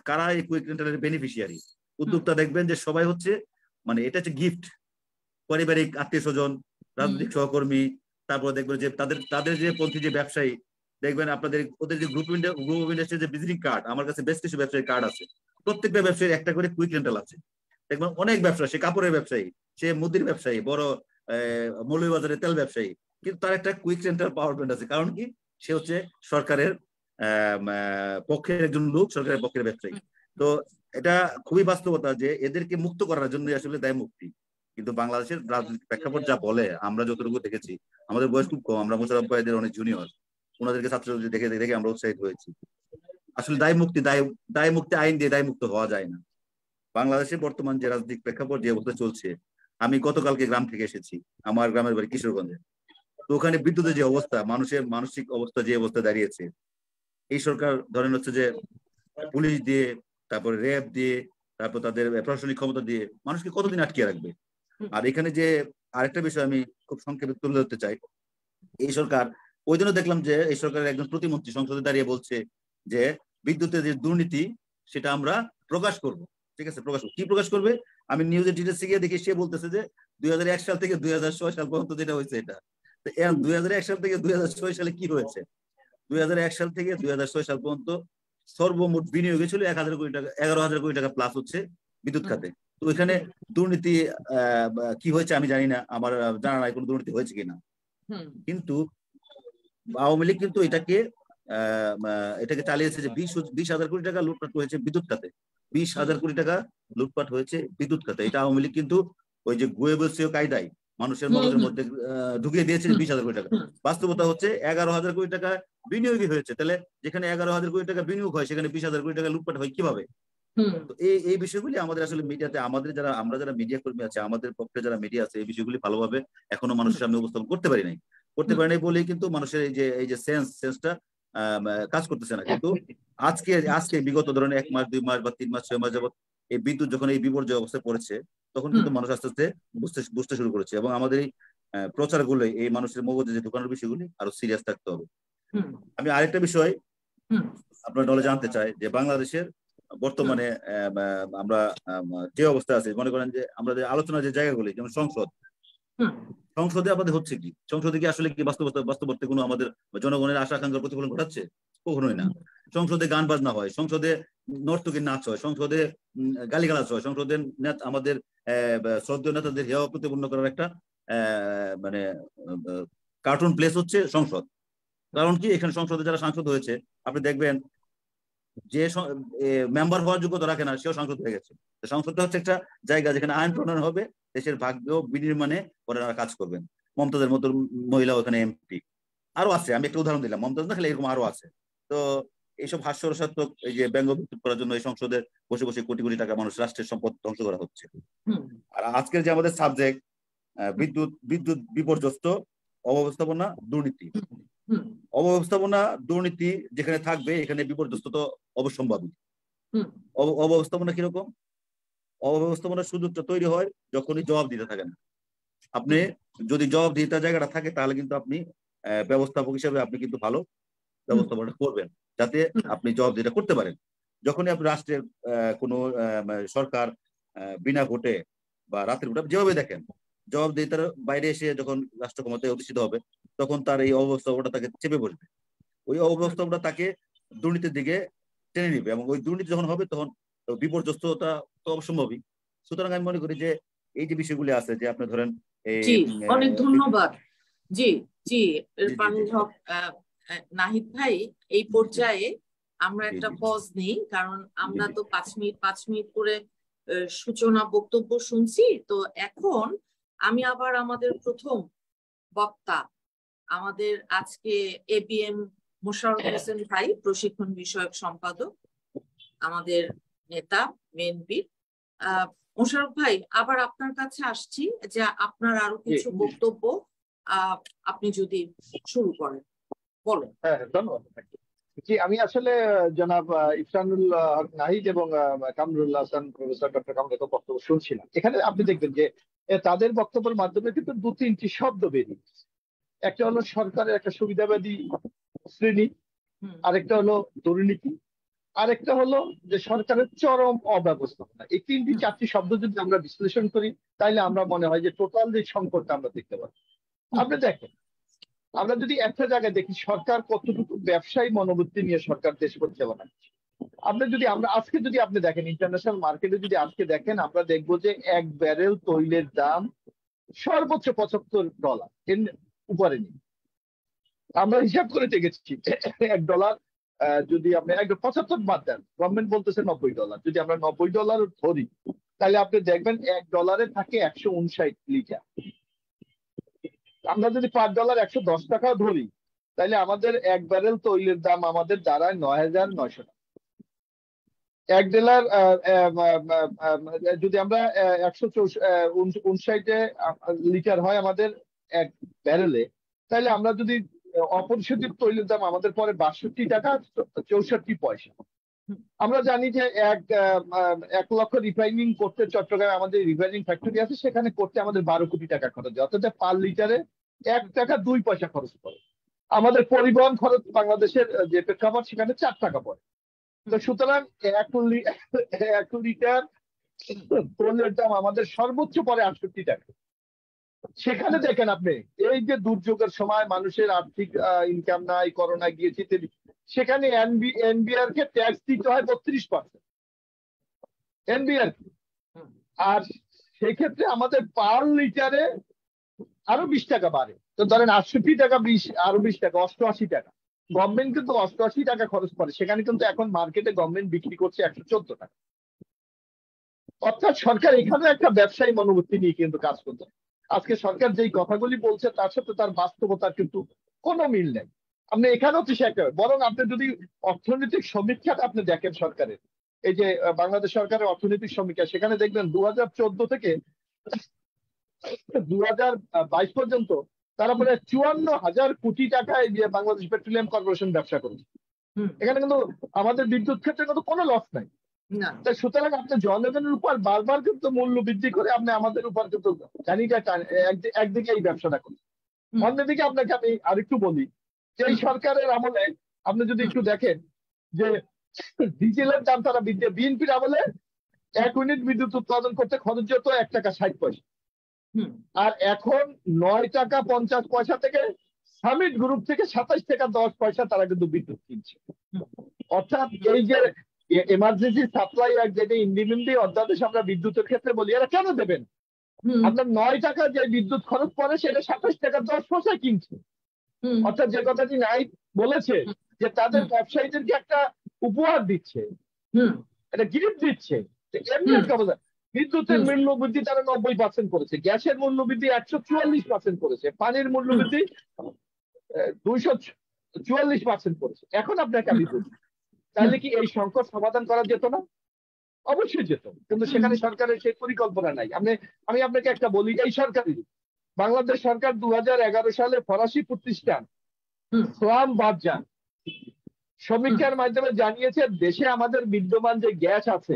কারা এই কুইক রেন্টালের বেনিফিশিয়ারি, উদ্যোক্তা দেখবেন যে সবাই হচ্ছে মানে এটা হচ্ছে গিফট, পারিবারিক আত্মীয় স্বজন, রাজনৈতিক সহকর্মী, তারপর দেখবেন যে তাদের যে পন্থী যে ব্যবসায়ী দেখবেন, ওদের যে গ্রুপ অফ ইন্ডাস্ট্রির যে ভিজিটিং কার্ড, আমার কাছে বেশ কিছু ব্যবসায়ী কার্ড আছে, প্রত্যেকটা ব্যবসায়ীর একটা করে কুইক রেন্টাল আছে। দেখবেন অনেক ব্যবসা, সে কাপড়ের ব্যবসায়ী, সে মুদির ব্যবসায়ী, বড় মৌলভীবাজারের তেল ব্যবসায়ী, কিন্তু তার একটা কুইক রেন্টাল পাওয়ার প্ল্যান্ট আছে। কারণ কি? সে হচ্ছে সরকারের পক্ষের একজন লোক, সরকারের পক্ষের ব্যবসায়ী। তো এটা খুবই বাস্তবতা যে এদেরকে মুক্ত করার জন্য আসলে দায় মুক্তি। কিন্তু বাংলাদেশের রাজনৈতিক প্রেক্ষাপট যা বলে, আমরা যতটুকু দেখেছি, আমাদের বয়স খুব কম, আমরা মোশাররফ ভাইদের অনেক জুনিয়র, ওনাদেরকে ছাত্রদের দেখে আমরা উৎসাহিত হয়েছি। আসলে দায় মুক্তি আইন দিয়ে দায় মুক্ত হওয়া যায় না। বাংলাদেশের বর্তমান যে রাজনৈতিক প্রেক্ষাপট, যে অবস্থা চলছে, আমি গতকালকে গ্রাম থেকে এসেছি, আমার গ্রামের বাড়ি কিশোরগঞ্জে। তো ওখানে বিদ্যুতের যে অবস্থা, মানুষের মানসিক অবস্থা যে অবস্থা দাঁড়িয়েছে, এই সরকার ধরেন হচ্ছে যে পুলিশ দিয়ে, তারপরে র্যাব দিয়ে, তারপর তাদের প্রশাসনিক ক্ষমতা দিয়ে মানুষকে কতদিন আটকে রাখবে? আর এখানে যে আরেকটা বিষয় আমি খুব সংক্ষেপে তুলে ধরতে চাই, এই সরকার, ওই জন্য দেখলাম যে এই সরকারের একজন প্রতিমন্ত্রী সংসদে দাঁড়িয়ে বলছে যে বিদ্যুতের যে দুর্নীতি সেটা আমরা প্রকাশ করব। ঠিক আছে, কি প্রকাশ করবে? আমি নিউজের ডিটেলসে গিয়ে দেখি, সে বলতেছে যে 2001 সাল থেকে 2006 সাল পর্যন্ত যেটা হয়েছে এটা। তো 2001 সাল থেকে 2006 সালে কি হয়েছে? 2001 সাল থেকে 2006 সাল পর্যন্ত সর্বমোট বিনিয়োগ ছিল 1,000 কোটি টাকা, 11,000 কোটি টাকা প্লাস হচ্ছে বিদ্যুৎ খাতে। তো এখানে দুর্নীতি কি হয়েছে আমি জানি না, আমার জানা নাই কোনো দুর্নীতি হয়েছে কিনা। কিন্তু আওয়ামী লীগ কিন্তু এটাকে চালিয়েছে যে 20,000 কোটি টাকা লুটপাট হয়েছে বিদ্যুৎ খাতে, 20,000 কোটি টাকা লুটপাট হয়েছে বিদ্যুৎ খাতে। এটা আওয়ামী লীগ কিন্তু ওই যে গোয়েবলসীয় কায়দায় মানুষের মগজের মধ্যে ঢুকিয়ে দিয়েছে 20,000 কোটি টাকা। বাস্তবতা হচ্ছে 11,000 কোটি টাকা বিনিয়োগই হয়েছে। তাহলে যেখানে 11,000 কোটি টাকা বিনিয়োগ হয় সেখানে 20,000 কোটি টাকা লুটপাট হয় কিভাবে? তো এই বিষয়গুলি আমাদের আসলে মিডিয়াতে, আমরা যারা মিডিয়া কর্মী আছে, আমাদের পক্ষে যারা মিডিয়া আছে, এই বিষয়গুলি ভালোভাবে এখনো মানুষের সামনে উপস্থাপন করতে পারি নাই বলেই কিন্তু মানুষের এই যে সেন্সটা কাজ করতেছে না। কিন্তু আজকে বিগত ধরেন 1 মাস 2 মাস বা 3 মাস 6 মাস যাবত এই বিদ্যুৎ যখন এই বিপর্যয় অবস্থায় পড়েছে, তখন কিন্তু মানুষ আস্তে আস্তে বুঝতে শুরু করেছে। এবং আমাদের এই প্রচারগুলো, এই মানুষের মগজে যে ঢোকানোর বিষয়গুলি আরো সিরিয়াস থাকতে হবে। আমি আরেকটা বিষয় আপনার দলে জানতে চাই যে বাংলাদেশের বর্তমানে আমরা যে অবস্থা আছে, মনে করেন যে আমরা যে আলোচনার যে জায়গাগুলি, যেমন সংসদে আমাদের হচ্ছে কি, সংসদে কি আসলে কি বাস্তবতে কোনো আমাদের জনগণের আশা আকাঙ্ক্ষার প্রতিফলন ঘটাচ্ছে? কখনোই না। সংসদে গান বাজনা হয়, সংসদে নর্তকীর নাচ হয়, সংসদে গালিগালাজ হয়, সংসদে আমাদের শ্রদ্ধেয় নেতাদের হেয় প্রতিপন্ন করার একটা মানে কার্টুন প্লেস হচ্ছে সংসদ। কারণ কি, এখানে সংসদে যারা সাংসদ হয়েছে আপনি দেখবেন যে মেম্বার হওয়ার যোগ্যতা রাখে না সেও সাংসদ হয়ে গেছে। সংসদটা হচ্ছে একটা জায়গা যেখানে আইন প্রণয়ন হবে, দেশের ভাগ্য বিনির্মাণে ওনারা কাজ করবেন। মমতাজের মতো মহিলা ওখানে এমপি, আরো আছে, আমি একটা উদাহরণ দিলাম, মমতাজ না খেলে এরকম আরো আছে। তো এইসব হাস্যরসাত্মক এই যে ব্যঙ্গ বিদ্যুৎ করার জন্য এই সংসদে বসে বসে কোটি কোটি টাকা মানুষ রাষ্ট্রের সম্পদ ধ্বংস করা হচ্ছে। আর আজকের যে আমাদের সাবজেক্ট বিদ্যুৎ বিপর্যস্ত, অব্যবস্থাপনা, দুর্নীতি। অব্যবস্থাপনা দুর্নীতি যেখানে থাকবে এখানে বিপর্যস্ত তো অবশ্যম্ভাবী। অব্যবস্থাপনা কিরকম? অব্যবস্থাপনার সুযোগটা তৈরি হয় যখনই জবাব দিতে থাকে না। আপনি যদি জবাব দিতে জায়গাটা থাকে তাহলে কিন্তু আপনি ব্যবস্থাপক হিসেবে আপনি কিন্তু ভালো ব্যবস্থাপনা করবেন, যাতে আপনি জবাব দিতে করতে পারেন। যখনই আপনি রাষ্ট্রের কোনো সরকার বিনা ভোটে বা রাতের ভোটে যেভাবে দেখেন জবাবদিহিতার বাইরে এসে যখন রাষ্ট্র ক্ষমতায় অধিষ্ঠিত হবে, তখন তার এই অব্যবস্থাপনাটা তাকে চেপে বসবে। ওই অব্যবস্থাপনা তাকে দুর্নীতির দিকে টেনে নিবে, এবং ওই দুর্নীতি যখন হবে তখন বিপর্যস্ততা তো অবশ্যম্ভাবী। সুতরাং আমি মনে করি যে এই যে বিষয়গুলি আছে, যে আপনি ধরেন অনেক ধন্যবাদ। জি জি ইরফানুল হক নাহিদ ভাই, এই পর্যায়ে আমরা একটা পজ নেই, কারণ আমরা তো 5 মিনিট করে সূচনা বক্তব্য শুনছি। তো এখন আমি আবার আমাদের প্রথম বক্তা, আমাদের আজকে ABM মোশাররফ হোসেন ভাই, প্রশিক্ষণ বিষয়ক সম্পাদক, আমাদের নেতা বিএনপির। মোশাররফ ভাই, আবার আপনার কাছে আসছি যে আপনার আরো কিছু বক্তব্য আপনি যদি শুরু করেন বলেন। হ্যাঁ, ধন্যবাদ। জি, আমি আসলে জনাব ইফরানুল হক নাহিদ এবং কামরুল হাসান, প্রফেসর ডক্টর কামরুল বক্তব্য শুনছিলাম। এখানে আপনি দেখবেন যে তাদের বক্তব্যের মাধ্যমে কিন্তু 2-3টি শব্দ বেরিয়ে। একটা হলো সরকারের একটা সুবিধাবাদী শ্রেণী, আরেকটা হলো দুর্নীতি, আরেকটা হলো যে সরকারের চরম অব্যবস্থাপনা। এই 3-4টি শব্দ যদি আমরা বিশ্লেষণ করি তাহলে আমরা মনে হয় যে টোটাল যে সংকটটা আমরা দেখতে পাবো। আপনি দেখেন, আমরা যদি একটা জায়গায় দেখি সরকার কতটুকু ব্যবসায়ী মনোবৃত্তি নিয়ে সরকার দেশ পরিচালনা করছে। আমরা আজকে যদি আপনি দেখেন ইন্টারন্যাশনাল মার্কেটে যদি আজকে দেখেন, আমরা দেখবো যে 1 ব্যারেল তৈলের দাম সর্বোচ্চ $75 এর উপরে নেই। আমরা হিসাব করে দেখেছি $1 যদি আপনি 75 বাদ দেন, গভর্নমেন্ট বলতেছে $90, যদি আমরা $90 ধরি তাহলে আপনি দেখবেন $1 থাকে 159 লিটার। আমরা যদি $5 110 টাকা ধরি তাহলে আমাদের 1 ব্যারেল তৈলের দাম আমাদের দাঁড়ায় 9,900 টাকা। 1 ডলার যদি আমরা 159 লিটার হয় আমাদের 1 ব্যারেলে, তাহলে আমরা যদি অপরিশোধিত তৈলের দাম আমাদের পরে 62 টাকা 64 পয়সা। আমরা জানি যে 1 লক্ষ রিফাইনিং করতে চট্টগ্রামে আমাদের রিফাইনিং ফ্যাক্টরি আছে, সেখানে করতে আমাদের 12 কোটি টাকা খরচ হয়, অর্থাৎ পার লিটারে 1 টাকা 2 পয়সা খরচ পড়ে। আমাদের পরিবহন খরচ বাংলাদেশের যে প্রেক্ষাপট সেখানে 4 টাকা পড়ে। তো সুতরাং 1 লিটার তৈলের দাম আমাদের সর্বোচ্চ পরে 68 টাকা। সেখানে দেখেন আপনি এই যে দুর্যোগের সময় মানুষের আর্থিক ইনকাম নাই, করোনা গিয়েছে, সেখানে এনবিআর কে ট্যাক্স দিতে হয় 32%। এনবিআর আর সেই ক্ষেত্রে আমাদের পার লিটারে আরো 20 টাকা বাড়ে। তো ধরেন 68 টাকা, 20 আরো 20 টাকা, 88 টাকা। গভর্নমেন্ট কিন্তু 88 টাকা খরচ করে, সেখানে কিন্তু এখন মার্কেটে গভর্নমেন্ট বিক্রি করছে 114 টাকা। অর্থাৎ সরকার এখানে একটা ব্যবসায়ী মনোবৃত্তি নিয়ে কিন্তু কাজ করছে। আজকে সরকার যেই কথাগুলি বলছে তার সাথে তার বাস্তবতার কিন্তু কোনো মিল নেই। আপনি এখানেও তো একটা, বরং আপনি যদি অর্থনৈতিক সমীক্ষাটা আপনি দেখেন সরকারের, এই যে বাংলাদেশ সরকারের অর্থনৈতিক সমীক্ষা, সেখানে দেখবেন 2014 থেকে 2022 পর্যন্ত তারা প্রায় 54,000 কোটি টাকায় বাংলাদেশ পেট্রোলিয়াম কর্পোরেশন ব্যবসা করেছে। এখানে কিন্তু আমাদের বিদ্যুৎ ক্ষেত্রে কিন্তু কোনো লস নাই। সুতরাং আপনি জনগণের উপর বারবার কিন্তু মূল্য বৃদ্ধি করে আপনি আমাদের উপর কিন্তু জানিটা একদিকে এই ব্যবসাটা করেন। অন্যদিকে আপনাকে আমি আরেকটু বলি যে এই সরকারের আমলে আপনি যদি একটু দেখেন যে ডিজেলের দাম তারা বিএনপির আমলে 1 ইউনিট বিদ্যুৎ উৎপাদন করতে খরচ যেত 1 টাকা 60 পয়সা, আর এখন 9 টাকা 50 পয়সা থেকে সামিট গ্রুপ থেকে 27 টাকা 10 পয়সা তারা কিন্তু বিদ্যুৎ কিনছে। অর্থাৎ এই যে এমার্জেন্সি সাপ্লাই অ্যাক্ট, যেটা ইন্ডিপেন্ডেন্ট অধ্যাদেশ আমরা বিদ্যুতের ক্ষেত্রে বলি, এরা কেন দেবেন? আপনার 9 টাকা যে বিদ্যুৎ খরচ পড়ে সেটা 27 টাকা 10 পয়সা কিনছে। অর্থাৎ যে কথাটি নাইট বলেছে যে তাদের ব্যবসায়ীদেরকে একটা উপহার দিচ্ছে, একটা গিফট দিচ্ছে। এমনি একটা কথা, বিদ্যুতের মূল্য বৃদ্ধি তারা 90% করেছে, গ্যাসের মূল্য বৃদ্ধি 144% করেছে, পানির মূল্য বৃদ্ধি 244% করেছে। এখন আপনাকে আমি বলি, তাহলে কি এই সংকট সমাধান করা যেত না? অবশ্যই যেত, কিন্তু সেখানে সরকারের সেই পরিকল্পনা নাই। আমি আপনাকে একটা বলি, এই সরকারই বাংলাদেশ সরকার 2011 সালে ফরাসি প্রতিষ্ঠান সোয়াম বাজার সমীক্ষার মাধ্যমে জানিয়েছে দেশে আমাদের বিদ্যমান যে গ্যাস আছে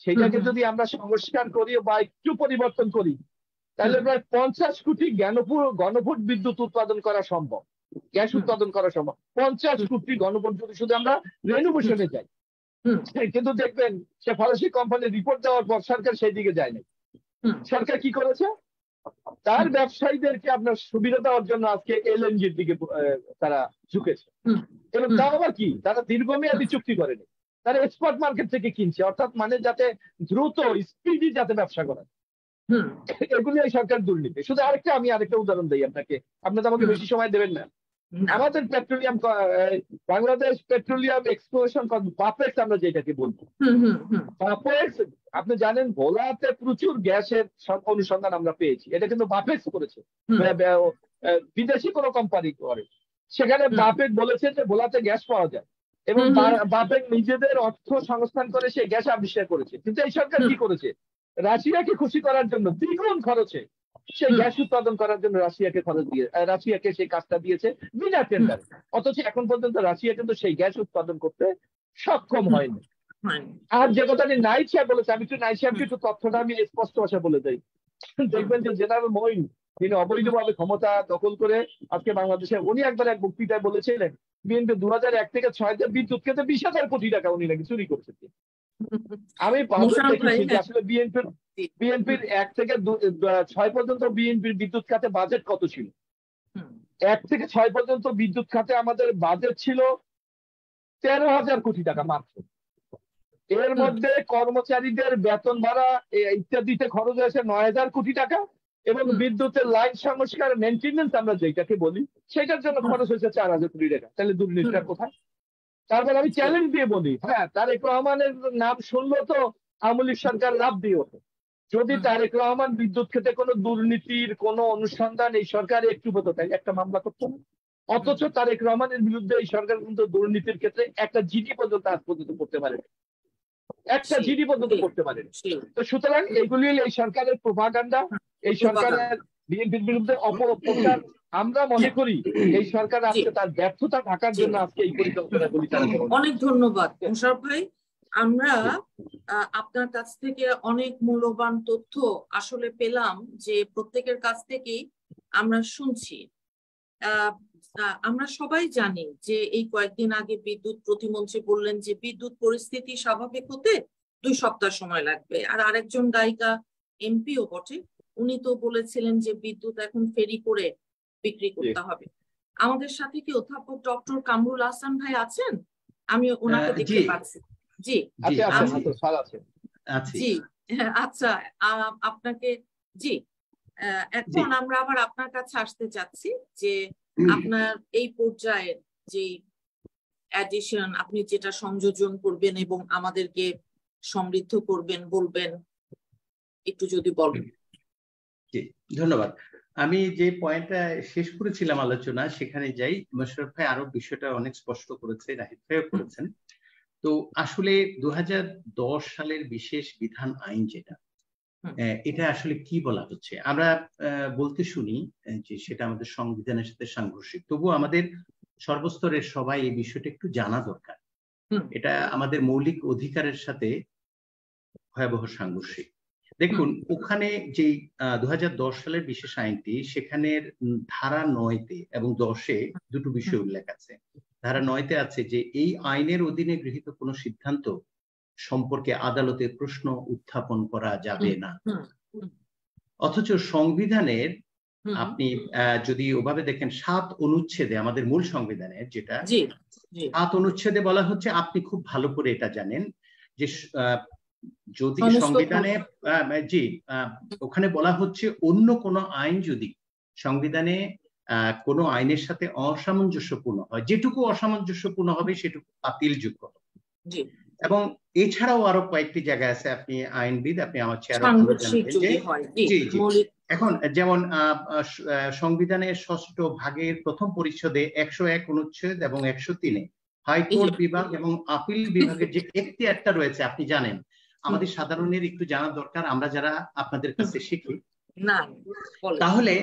সেটাকে যদি আমরা সংস্কার করি বা একটু পরিবর্তন করি তাহলে প্রায় 50 কোটি ঘনফুট বিদ্যুৎ উৎপাদন করা সম্ভব, গ্যাস উৎপাদন করা সম্ভব। 50 কোটি ঘনফুট যদি শুধু আমরা রেনোভেশনে যাই। কিন্তু দেখবেন সে ফরাসি কোম্পানি রিপোর্ট দেওয়ার পর সরকার সেই দিকে যায় না। সরকার কি করেছে? তার ব্যবসায়ীদেরকে আপনার সুবিধা দেওয়ার জন্য আজকে এলএনজির দিকে তারা ঝুঁকেছে। এবং তাও আবার কি, তারা দীর্ঘমেয়াদী চুক্তি করেনি, তারা এক্সপোর্ট মার্কেট থেকে কিনছে। অর্থাৎ মানে যাতে দ্রুত স্পিডি যাতে ব্যবসা করা, এগুলি এই সরকার দুর্নীতি। শুধু আমি আরেকটা উদাহরণ দিই আপনাকে, আপনি তো আমাকে বেশি সময় দেবেন না। আমাদের petroleum, Bangladesh petroleum exploration Bapex আমরা যেটাকে বলবো, বাপেক্স আপনি জানেন ভোলাতে প্রচুর গ্যাসের অনুসন্ধান আমরা পেয়েছি। এটা কিন্তু বাপেক্স করেছে, বিদেশি কোনো কোম্পানি করে। সেখানে বাপেক বলেছে যে ভোলাতে গ্যাস পাওয়া যায় এবং বাপেক নিজেদের অর্থ সংস্থান করে সেই গ্যাস আবিষ্কার করেছে। কিন্তু এই সরকার কি করেছে? রাশিয়াকে খুশি করার জন্য দ্বিগুণ খরচে সেই গ্যাস উৎপাদন করার জন্য রাশিয়াকে সেই কাজটা দিয়েছে বিনা টেন্ডারে। অথচ এখন পর্যন্ত রাশিয়া কিন্তু সেই গ্যাস উৎপাদন করতে সক্ষম হয়নি। আর যে কথাটি নাইট সাহেব বলেছে, আমি একটু নাইট সাহেবকে একটু তথ্যটা আমি স্পষ্ট ভাষা বলে দেই। দেখবেন যে জেনারেল মঈন, তিনি অবৈধভাবে ক্ষমতা দখল করে আজকে বাংলাদেশে, উনি একবার এক বক্তৃতায় বলেছিলেন বিএনপি 2001 থেকে 6 বিদ্যুৎ ক্ষেত্রে 20,000 কোটি টাকা উনি নাকি চুরি করছে। আমি দেখেছি আসলে বিএনপির 1 থেকে 6 পর্যন্ত বিএনপির বিদ্যুৎ খাতে বাজেট কত ছিল। 1 থেকে 6 পর্যন্ত বিদ্যুৎ খাতে আমাদের বাজেট ছিল 13,000 কোটি টাকা মাত্র। এর মধ্যে কর্মচারীদের বেতন ভাড়া ইত্যাদিতে খরচ হয়েছে 9,000 কোটি টাকা এবং বিদ্যুতের লাইন সংস্কার মেনটেন্যান্স আমরা যেটাকে বলি সেটার জন্য খরচ হয়েছে 4,000 কোটি টাকা। তাহলে দুর্নীতিটা কোথায়? তারপর আমি চ্যালেঞ্জ দিয়ে বলি, হ্যাঁ, তারেক রহমানের নাম শুনলো তো আওয়ামী লীগ সরকার লাভ দিয়ে ওঠে। যদি তারেক রহমান বিদ্যুৎ ক্ষেত্রে কোনো দুর্নীতির কোনো অনুসন্ধান এই সরকার একটু হতো তাই একটা মামলা করতো না। অথচ তারেক রহমানের বিরুদ্ধে এই সরকার কিন্তু দুর্নীতির ক্ষেত্রে একটা জিডি পর্যন্ত আজ পর্যন্ত করতে পারে, একটা জিডি পর্যন্ত করতে পারে। তো সুতরাং এইগুলি এই সরকারের প্রোপাগান্ডা, এই সরকারের বিএনপির বিরুদ্ধে অপপ্রচার। আমরা মনে করি এই সরকার আজকে তার ব্যর্থতা ঢাকার জন্য আজকে এই পরিকল্পনাগুলি তারা করে। অনেক ধন্যবাদ মোশাররফ ভাই। আমরা আপনার কাছ থেকে অনেক মূল্যবান তথ্য আসলে পেলাম, যে প্রত্যেকের কাছ থেকেই আমরা শুনছি। আমরা সবাই জানি যে এই কয়েকদিন আগে বিদ্যুৎ প্রতিমন্ত্রী বললেন যে বিদ্যুৎ পরিস্থিতি স্বাভাবিক হতে 2 সপ্তাহ সময় লাগবে। আর আরেকজন গায়িকা এমপিও বটে, উনি তো বলেছিলেন যে বিদ্যুৎ এখন ফেরি করে বিক্রি করতে হবে। আমাদের সাথে কি অধ্যাপক ডক্টর কামরুল আহসান ভাই আছেন? আমি ওনাকে দেখতে পাচ্ছি। জি, জি, আচ্ছা, আপনাকে জি এখন আমরা আবার আপনার কাছে আসতে চাচ্ছি যে আপনার এই পর্যায়ের যে অ্যাডিশন, আপনি যেটা সংযোজন করবেন এবং আমাদেরকে সমৃদ্ধ করবেন, বলবেন একটু যদি বলেন। জি, ধন্যবাদ। আমি যে পয়েন্টটা শেষ করেছিলাম আলোচনা সেখানে যাই। মোশাররফ ভাই আরো বিষয়টা অনেক স্পষ্ট করেছে, নাহিদ ভাইও করেছেন। তো আসলে 2010 সালের বিশেষ বিধান আইন যেটা, এটা আসলে কি বলা হচ্ছে, আমরা বলতে শুনি যে সেটা আমাদের সংবিধানের সাথে সাংঘর্ষিক। তবুও আমাদের সর্বস্তরের সবাই এই বিষয়টা একটু জানা দরকার। এটা আমাদের মৌলিক অধিকারের সাথে ভয়াবহ সাংঘর্ষিক। দেখুন, ওখানে যে 2010 সালের বিশেষ আইনটি, সেখানের ধারা 9-তে এবং 10-এ দুটো বিষয় উল্লেখ আছে। ধারা 9-তে আছে যে এই আইনের অধীনে গৃহীত কোনো সিদ্ধান্ত সম্পর্কে আদালতে প্রশ্ন উত্থাপন করা যাবে না। অথচ সংবিধানের আপনি যদি ওভাবে দেখেন 7 অনুচ্ছেদে, আমাদের মূল সংবিধানের যেটা 7 অনুচ্ছেদে বলা হচ্ছে, আপনি খুব ভালো করে এটা জানেন যে যদি সংবিধানে ওখানে বলা হচ্ছে অন্য কোনো আইন যদি সংবিধানে কোনো আইনের সাথে অসামঞ্জস্যপূর্ণ হয়, যেটুকু অসামঞ্জস্যপূর্ণ হবে সেটুকু বাতিলযোগ্য হবে। এবং এছাড়াও আরো কয়েকটি জায়গা আছে, আপনি আইনবিদ, আপনি আমার চেয়ার এখন যেমন সংবিধানের 6ষ্ঠ ভাগের প্রথম পরিচ্ছেদে 101 অনুচ্ছেদ এবং 103-এ হাইকোর্ট বিভাগ এবং আপিল বিভাগের যে এখতিয়ারটা রয়েছে, আপনি জানেন, আমাদের সাধারণের একটু জানা দরকার, আমরা যারা আপনাদের কাছে শিখি। তাহলে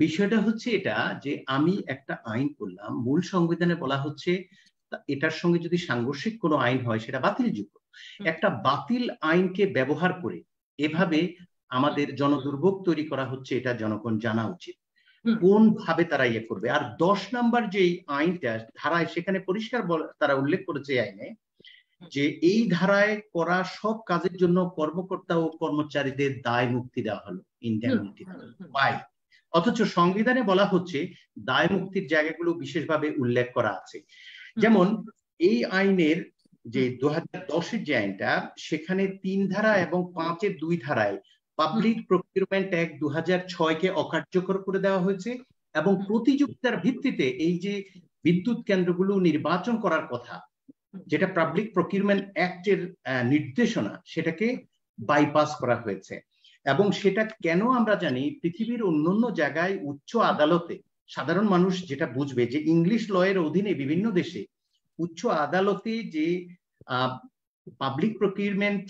বিষয়টা হচ্ছে এটা যে আমি একটা আইন করলাম, মূল সংবিধানে বলা হচ্ছে এটার সঙ্গে যদি সাংঘর্ষিক কোনো আইন হয় সেটা বাতিলযোগ্য। একটা বাতিল আইনকে ব্যবহার করে এভাবে আমাদের জনদুর্ভোগ তৈরি করা হচ্ছে, এটা জনগণ জানা উচিত কোন ভাবে তারা ইয়ে করবে। আর 10 নম্বর যে আইনটা ধারায়, সেখানে পরিষ্কার তারা উল্লেখ করেছে আইনে যে এই ধারায় করা সব কাজের জন্য কর্মকর্তা ও কর্মচারীদের দায় মুক্তি দেওয়া হলো, ইনডেমনিটি পাই। অথচ সংবিধানে বলা হচ্ছে দায় মুক্তির জায়গাগুলো বিশেষভাবে উল্লেখ করা আছে। যেমন এই আইনের যে 2010-এর যে আইনটা, সেখানে 3 ধারা এবং 5-এর 2 ধারায় পাবলিক প্রকিউরমেন্ট অ্যাক্ট 2006-কে অকার্যকর করে দেওয়া হয়েছে এবং প্রতিযোগিতার ভিত্তিতে এই যে বিদ্যুৎ কেন্দ্রগুলো নির্বাচন করার কথা, যেটা পাবলিক প্রকিউরমেন্ট অ্যাক্টের নির্দেশনা, সেটাকে বাইপাস করা হয়েছে। এবং সেটা কেন আমরা জানি, পৃথিবীর অন্যান্য জায়গায় উচ্চ আদালতে সাধারণ মানুষ যেটা বুঝবে যে ইংলিশ ল এর অধীনে বিভিন্ন দেশে উচ্চ আদালতে যে পাবলিক প্রকিউরমেন্ট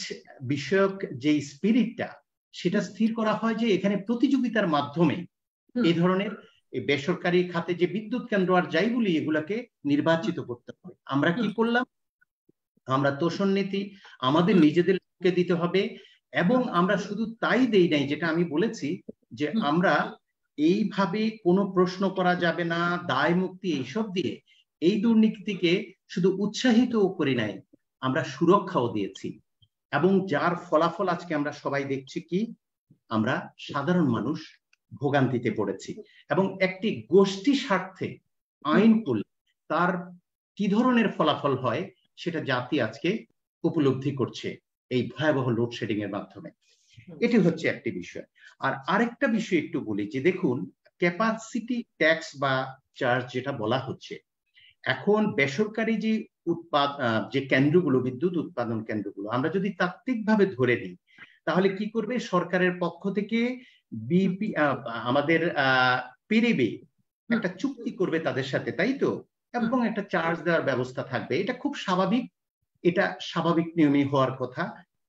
বিষয়ক যে স্পিরিটটা, সেটা স্থির করা হয় যে এখানে প্রতিযোগিতার মাধ্যমে এই ধরনের বেসরকারি খাতে যে বিদ্যুৎ কেন্দ্র আর যাই বলি, এগুলাকে নির্বাচিত করতে হবে। আমরা কি করলাম, আমরা তোষণ নীতি আমাদের নিজেদেরকে দিতে হবে। এবং আমরা শুধু তাই দেই নাই, যেটা আমি বলেছি যে আমরা এইভাবে কোনো প্রশ্ন করা যাবে না, দায় মুক্তি এইসব দিয়ে এই দুর্নীতিকে শুধু উৎসাহিত করি নাই, আমরা সুরক্ষাও দিয়েছি। এবং যার ফলাফল আজকে আমরা সবাই দেখছি কি, আমরা সাধারণ মানুষ ভোগান্তিতে পড়েছি। এবং একটি গোষ্ঠী স্বার্থে আইন করলে তার কি ধরনের ফলাফল হয় সেটা জাতি আজকে উপলব্ধি করছে এই ভয়াবহ লোডশেডিং এর মাধ্যমে। এটি হচ্ছে একটি বিষয়। আর আরেকটা বিষয় একটু বলি যে দেখুন, ক্যাপাসিটি ট্যাক্স বা চার্জ যেটা বলা হচ্ছে, এখন বেসরকারি যে যে কেন্দ্রগুলো, বিদ্যুৎ উৎপাদন কেন্দ্রগুলো, আমরা যদি তাত্ত্বিকভাবে ধরে নিই, তাহলে কি করবে, সরকারের পক্ষ থেকে আমাদের পিরিবি একটা চুক্তি করবে তাদের সাথে, তাই তো, এবং একটা চার্জ দেওয়ার ব্যবস্থা থাকবে। এটা খুব স্বাভাবিক, এটা স্বাভাবিক নিয়মে হওয়ার কথা।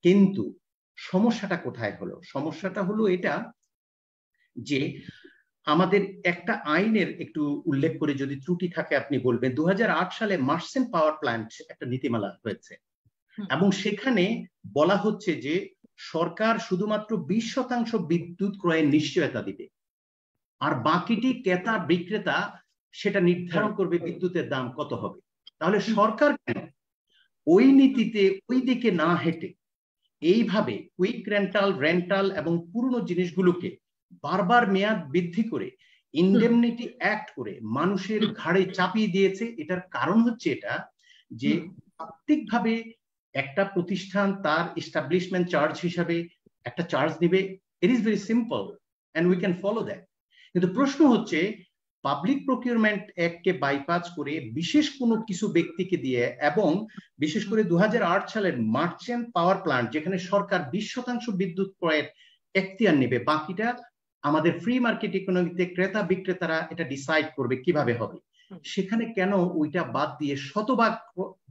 কিন্তু সমস্যাটা কোথায় হলো? সমস্যাটা হলো এটা যে আমাদের একটা আইনের একটু উল্লেখ করে যদি ত্রুটি থাকে আপনি বলবেন। 2008 সালে মার্চেন্ট পাওয়ার প্ল্যান্ট একটা নীতিমালা হয়েছে এবং সেখানে বলা হচ্ছে যে সরকার শুধুমাত্র 20% বিদ্যুৎ ক্রয়ের নিশ্চয়তা দিবে, আর বাকিটি ক্রেতা বিক্রেতা সেটা নির্ধারণ করবে বিদ্যুতের দাম কত হবে। তাহলে সরকার কেন ওই নীতিতে ওই দিকে না হেঁটে এইভাবে কুইক রেন্টাল এবং পুরনো জিনিসগুলোকে বারবার মেয়াদ বৃদ্ধি করে ইনডেমনিটি অ্যাক্ট করে মানুষের ঘাড়ে চাপিয়ে দিয়েছে? এটার কারণ হচ্ছে এটা যে তাত্ত্বিকভাবে একটা প্রতিষ্ঠান তার এস্টাবলিশমেন্ট চার্জ হিসাবে একটা চার্জ নিবে, it is very simple and we can follow that. কিন্তু প্রশ্ন হচ্ছে পাবলিক প্রকিউরমেন্ট অ্যাক্টকে বাইপাস করে বিশেষ কোনো কিছু ব্যক্তিকে দিয়ে, এবং বিশেষ করে 2008 সালের মার্চেন্ট পাওয়ার প্ল্যান্ট যেখানে সরকার 20% বিদ্যুৎ ক্রয়ের এখতিয়ার নেবে, বাকিটা আমাদের ফ্রি মার্কেট ইকোনমিতে ক্রেতা বিক্রেতারা এটা ডিসাইড করবে কিভাবে হবে, সেখানে কেন ওইটা বাদ দিয়ে শতভাগ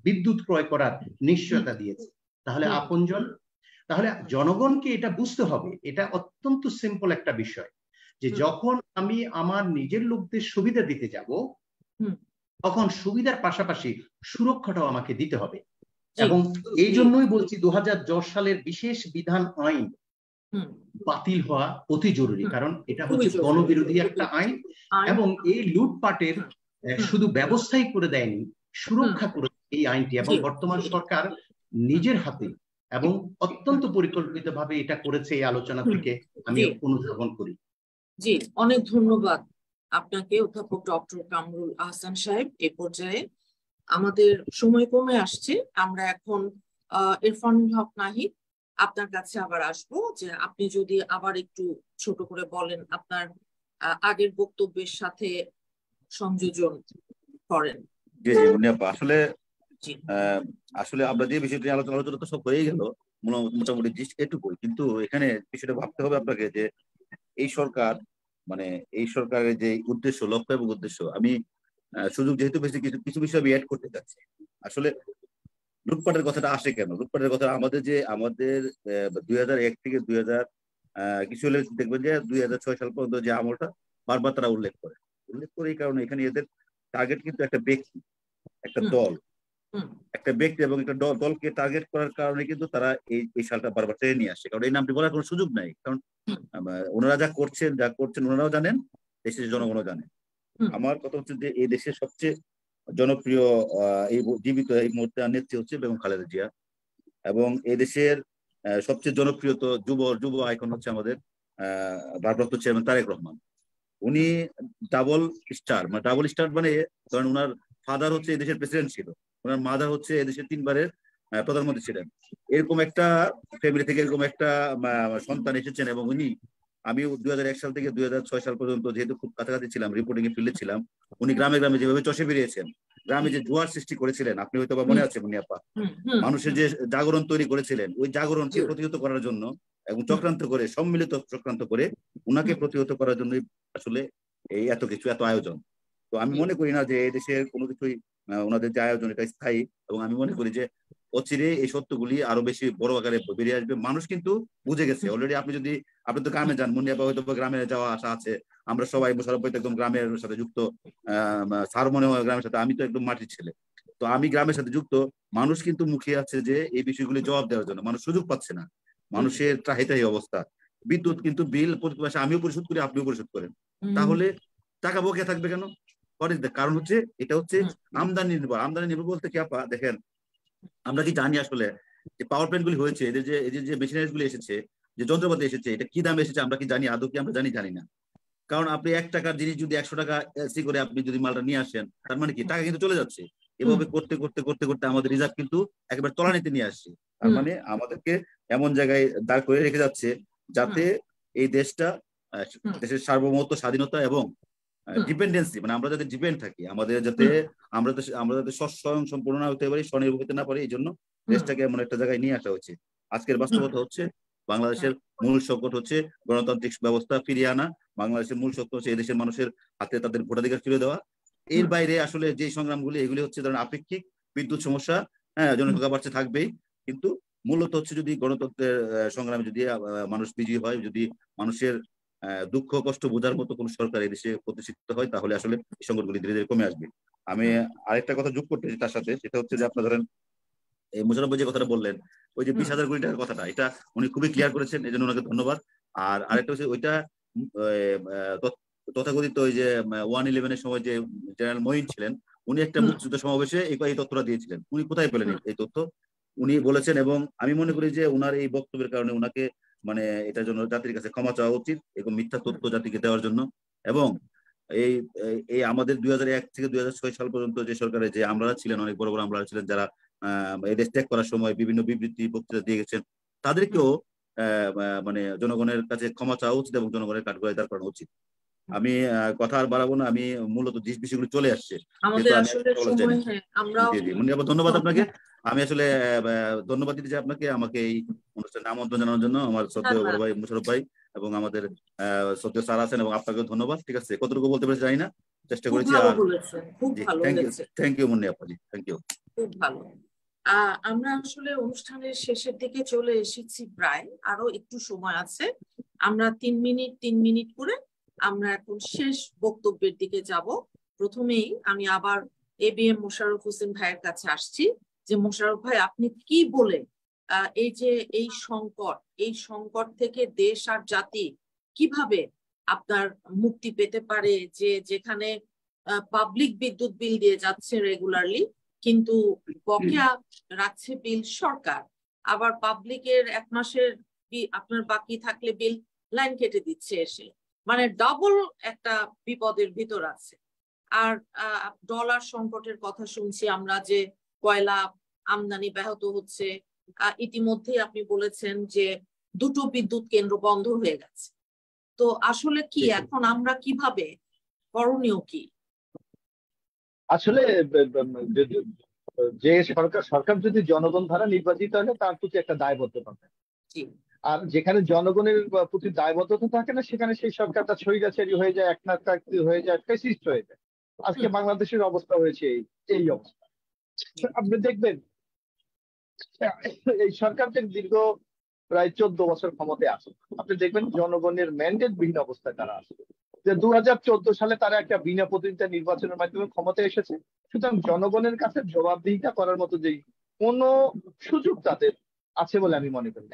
বিদ্যুৎ ক্রয় করার নিশ্চয়তা দিয়েছে? তাহলে আপনজন, তাহলে জনগণকে এটা বুঝতে হবে, এটা অত্যন্ত সিম্পল একটা বিষয় যে যখন আমি আমার নিজের লোকদের সুবিধা দিতে যাব তখন সুবিধার পাশাপাশি সুরক্ষাটাও আমাকে দিতে হবে। এবং এই জন্যই বলছি 2010 সালের বিশেষ বিধান আইন বাতিল হওয়া অতি জরুরি, কারণ এটা হচ্ছে গণবিরোধী একটা আইন এবং এই লুটপাটের শুধু ব্যবস্থাই করে দেয়নি, সুরক্ষা করে এই আইনটি। এবং বর্তমান সরকার নিজের হাতে এবং অত্যন্ত পরিকল্পিতভাবে এটা করেছে, এই আলোচনা থেকে আমি অনুধাবন করি। জি, অনেক ধন্যবাদ আপনাকে অধ্যাপক ডক্টর কামরুল আহসান সাহেব। এ পর্যায়ে আমাদের সময় কমে আসছে, আমরা এখন ইরফানুল হক নাহিদ আপনার কাছে আবার আসবো, যে আপনি যদি আবার একটু ছোট করে বলেন, আপনার আগের বক্তব্যের সাথে সংযোজন করেন। জি জি মুন্নিয়াপ্পা, আসলে আমরা যে বিষয়টি আলোচনা তো সব হয়ে গেল মোটামুটি এটুকুই, কিন্তু এখানে বিষয়টা ভাবতে হবে আপনাকে যে এই সরকার, মানে এই সরকারের যে উদ্দেশ্য, লক্ষ্য এবং উদ্দেশ্য, আমি সুযোগ যেহেতু বেশি কিছু বিষয় আমি অ্যাড করতে চাচ্ছি। আসলে লুটপাটের কথাটা আসে কেন? লুটপাটের কথা আমাদের 2001 থেকে 2000 কিছু হলে দেখবেন যে 2006 সাল পর্যন্ত যে আমলটা বারবার তারা উল্লেখ করে এই কারণে এখানে এদের টার্গেট কিন্তু একটা ব্যক্তি, একটা দল, একটা ব্যক্তি এবং একটা দলকে টার্গেট করার কারণে কিন্তু তারা এই সালটা বারবার টেনে নিয়ে আসে, কারণ এই নামটি বলার কোনো সুযোগ নাই। কারণ ওনারা যা করছেন ওনারাও জানেন, দেশের জনগণও জানে। আমার কথা হচ্ছে যে এই দেশের সবচেয়ে জনপ্রিয় এই জীবিত এই মুহূর্তে নেত্রী হচ্ছে বেগম খালেদা জিয়া, এবং এই দেশের সবচেয়ে জনপ্রিয় তো যুব আইকন হচ্ছে আমাদের ভারপ্রাপ্ত চেয়ারম্যান তারেক রহমান। উনি ডাবল স্টার মানে ধরেন ওনার ফাদার হচ্ছে এই দেশের প্রেসিডেন্ট ছিল, ওনার মাদার হচ্ছে এই দেশের 3 বারের প্রধানমন্ত্রী ছিলেন। এরকম একটা ফ্যামিলি থেকে এরকম একটা সন্তান এসেছেন, এবং আমি 2001 সাল থেকে 2006 সাল পর্যন্ত যেহেতু খুব কাছাকাছি ছিলাম, রিপোর্টিং এ ফিল্ডে ছিলাম, উনি গ্রামে গ্রামে যেভাবে চষে বেরিয়েছেন, গ্রামে যে জোয়ার সৃষ্টি করেছিলেন, আপনি হয়তো বা মনে আছে মুন্নিয়াপ্পা, মানুষের যে জাগরণ তৈরি করেছিলেন, ওই জাগরণকে প্রতিহত করার জন্য এবং সম্মিলিত চক্রান্ত করে উনাকে প্রতিহত করার জন্য আসলে এই এত আয়োজন। তো আমি মনে করি না যে এই দেশের কোনো কিছুই ওনাদের যে আয়োজন এটা স্থায়ী, এবং আমি মনে করি যে অচিরে এই সত্যগুলি আরো বেশি বড় আকারে বেরিয়ে আসবে। মানুষ কিন্তু বুঝে গেছে অলরেডি। আপনি তো গ্রামে যান, মুন্নিয়াপ্পা হয়তো গ্রামে যাওয়া আসা আছে, আমরা সবাই মোশাররফ ভাই তো একদম গ্রামের সাথে যুক্ত, স্যার মনে হয় গ্রামের সাথে, আমি তো একদম মাটির ছেলে, তো আমি গ্রামের সাথে যুক্ত। মানুষ কিন্তু মুখিয়ে আছে যে এই বিষয়গুলি জবাব দেওয়ার জন্য, মানুষ সুযোগ পাচ্ছে না, মানুষের ত্রাহিতাহি অবস্থা। বিদ্যুৎ কিন্তু বিল প্রতি মাসে আমিও পরিশোধ করি, আপনিও পরিশোধ করেন, তাহলে টাকা বকেয়া থাকবে কেন? কারণ হচ্ছে এটা হচ্ছে আমদানি নির্ভর বলতে কি আপা দেখেন, আমরা কি জানি আসলে যে পাওয়ার প্ল্যান্ট গুলি হয়েছে, এদের যে মেশিনারিজ গুলি এসেছে, যে যন্ত্রপাতি এসেছে, এটা কি দামে এসেছে আমরা কি জানি? আদৌ কি আমরা জানি না। কারণ আপনি 1 টাকার জিনিস যদি 100 টাকা এসি করে আপনি যদি মালটা নিয়ে আসেন, তার মানে কি টাকা কিন্তু চলে যাচ্ছে। এভাবে করতে করতে করতে করতে আমাদের রিজার্ভ কিন্তু একেবারে তলানিতে নিয়ে আসছে। তার মানে আমাদেরকে এমন জায়গায় দাঁড় করে রেখে যাচ্ছে যাতে এই দেশের সার্বভৌমত্ব, স্বাধীনতা এবং ডিপেন্ডেন্সি, মানে আমরা যাতে ডিপেন্ড থাকি, আমরা যাতে স্বয়ং সম্পূর্ণ না হতে পারি, স্বনির্ভর হতে না পারি, এই জন্য দেশটাকে এমন একটা জায়গায় নিয়ে আসা হচ্ছে। আজকের বাস্তবতা হচ্ছে বাংলাদেশের মূল সংকট হচ্ছে গণতান্ত্রিক ব্যবস্থা ফিরিয়ে আনা। বাংলাদেশের মূল সংকট হচ্ছে এদেশের মানুষের হাতে তাদের ভোটাধিকার ফিরে দেওয়া। এর বাইরে আসলে যে সংগ্রামগুলি, এগুলি হচ্ছে ধরেন আপেক্ষিক। বিদ্যুৎ সমস্যা, জনসংখ্যা বাড়ছে, থাকবেই, কিন্তু মূলত হচ্ছে যদি গণতন্ত্রের সংগ্রামে যদি মানুষ বিজয়ী হয়, যদি মানুষের দুঃখ কষ্ট বোঝার মতো কোন সরকার এই দেশে প্রতিষ্ঠিত হয়, তাহলে আসলে এই সংকটগুলি ধীরে ধীরে কমে আসবে। আমি আরেকটা কথা যোগ করতে চাই তার সাথে, সেটা হচ্ছে যে আপনার ধরেন এই মোশাররফ ভাই যে কথাটা বললেন, ওই যে 20,000 কোটি টাকার কথাটা, এটা উনি খুবই ক্লিয়ার করেছেন, এই জন্য ওনাকে ধন্যবাদ। আর আরেকটা হচ্ছে ওইটা তথাকথিত ওই যে 111-এর সময় যে জেনারেল মঈন ছিলেন, উনি একটা মুক্তিযুদ্ধ সমাবেশে এই তথ্যটা দিয়েছিলেন। উনি কোথায় পেলেন এই তথ্য? উনি বলেছেন, এবং আমি মনে করি যে উনার এই বক্তব্যের কারণে উনাকে মানে এটার জন্য জাতির কাছে ক্ষমা চাওয়া উচিত, এবং মিথ্যা তথ্য জাতিকে দেওয়ার জন্য। এবং এই আমাদের 2001 থেকে 2006 সাল পর্যন্ত যে সরকারে যে আমলারা ছিলেন, অনেক বড় বড় আমলারা ছিলেন, যারা এই দেশ ত্যাগ করার সময় বিভিন্ন বিবৃতি বক্তৃতা দিয়ে গেছেন, তাদেরকেও মানে জনগণের কাছে ক্ষমা চাওয়া উচিত এবং জনগণের কাঠগড়ায় দাঁড় করানো উচিত। আমি কথা আর বাড়াবো না, আমি মূলত যে বিষয়গুলো চলে আসছে ধন্যবাদ আপনাকে। আমি আসলে ধন্যবাদ দিতে চাই আপনাকে আমাকে এই অনুষ্ঠানে আমন্ত্রণ জানানোর জন্য, আমার শ্রদ্ধেয় বড় ভাই মোশাররফ ভাই এবং আমাদের শ্রদ্ধেয় স্যার আছেন, এবং আপনাকেও ধন্যবাদ। ঠিক আছে, কতটুকু বলতে পেরেছি জানি না, চেষ্টা করেছি। আর থ্যাংক ইউ মুন্নি আপাজি, থ্যাংক ইউ। খুব ভালো। আমরা আসলে অনুষ্ঠানের শেষের দিকে চলে এসেছি, প্রায় আরো একটু সময় আছে। আমরা 3 মিনিট করে আমরা এখন শেষ বক্তব্যের দিকে যাব। প্রথমেই আমি আবার ABM মোশাররফ হোসেন ভাইয়ের কাছে আসছি, যে মোশাররফ ভাই আপনি কি বলে এই যে এই সংকট থেকে দেশ আর জাতি কিভাবে আপনার মুক্তি পেতে পারে, যে যেখানে পাবলিক বিদ্যুৎ বিল দিয়ে যাচ্ছে রেগুলারলি, কিন্তু বকেয়া রাখছে বিল সরকার, আবার পাবলিকের 1 মাসের আপনার বাকি থাকলে বিল লাইন কেটে দিচ্ছে এসে, মানে ডাবল একটা বিপদের ভিতর আছে। আর ডলার সংকটের কথা শুনছি আমরা, যে কয়লা আমদানি ব্যাহত হচ্ছে। ইতিমধ্যে আপনি বলেছেন যে 2টো বিদ্যুৎ কেন্দ্র বন্ধ হয়ে গেছে। তো আসলে কি এখন আমরা কিভাবে, করণীয় কি? আসলে যে সরকার যদি জনগণ দ্বারা নির্বাচিত হলে তার প্রতি একটা দায়বদ্ধতা থাকে, আর যেখানে জনগণের প্রতি দায়বদ্ধতা থাকে না সেখানে সেই সরকারটা স্বৈরাচারী হয়ে যায়, একনায়কতান্ত্রিক হয়ে যায়, ফ্যাসিস্ট হয়ে যায়। আজকে বাংলাদেশের অবস্থা হয়েছে এই অবস্থা। আপনি দেখবেন এই সরকারদের দীর্ঘ প্রায় 14 বছর ক্ষমতায় আছে। আপনি দেখবেন জনগণের ম্যান্ডেট বিহীন অবস্থায় তারা আছে, যে 2014 সালে তারা একটা বিনা প্রতিনিধিত্ব নির্বাচনের মাধ্যমে ক্ষমতায় এসেছে। সুতরাং জনগণের কাছে জবাবদিহিতা করার মতো যে কোনো সুযোগ তাদের আছে বলে আমি মনে করি।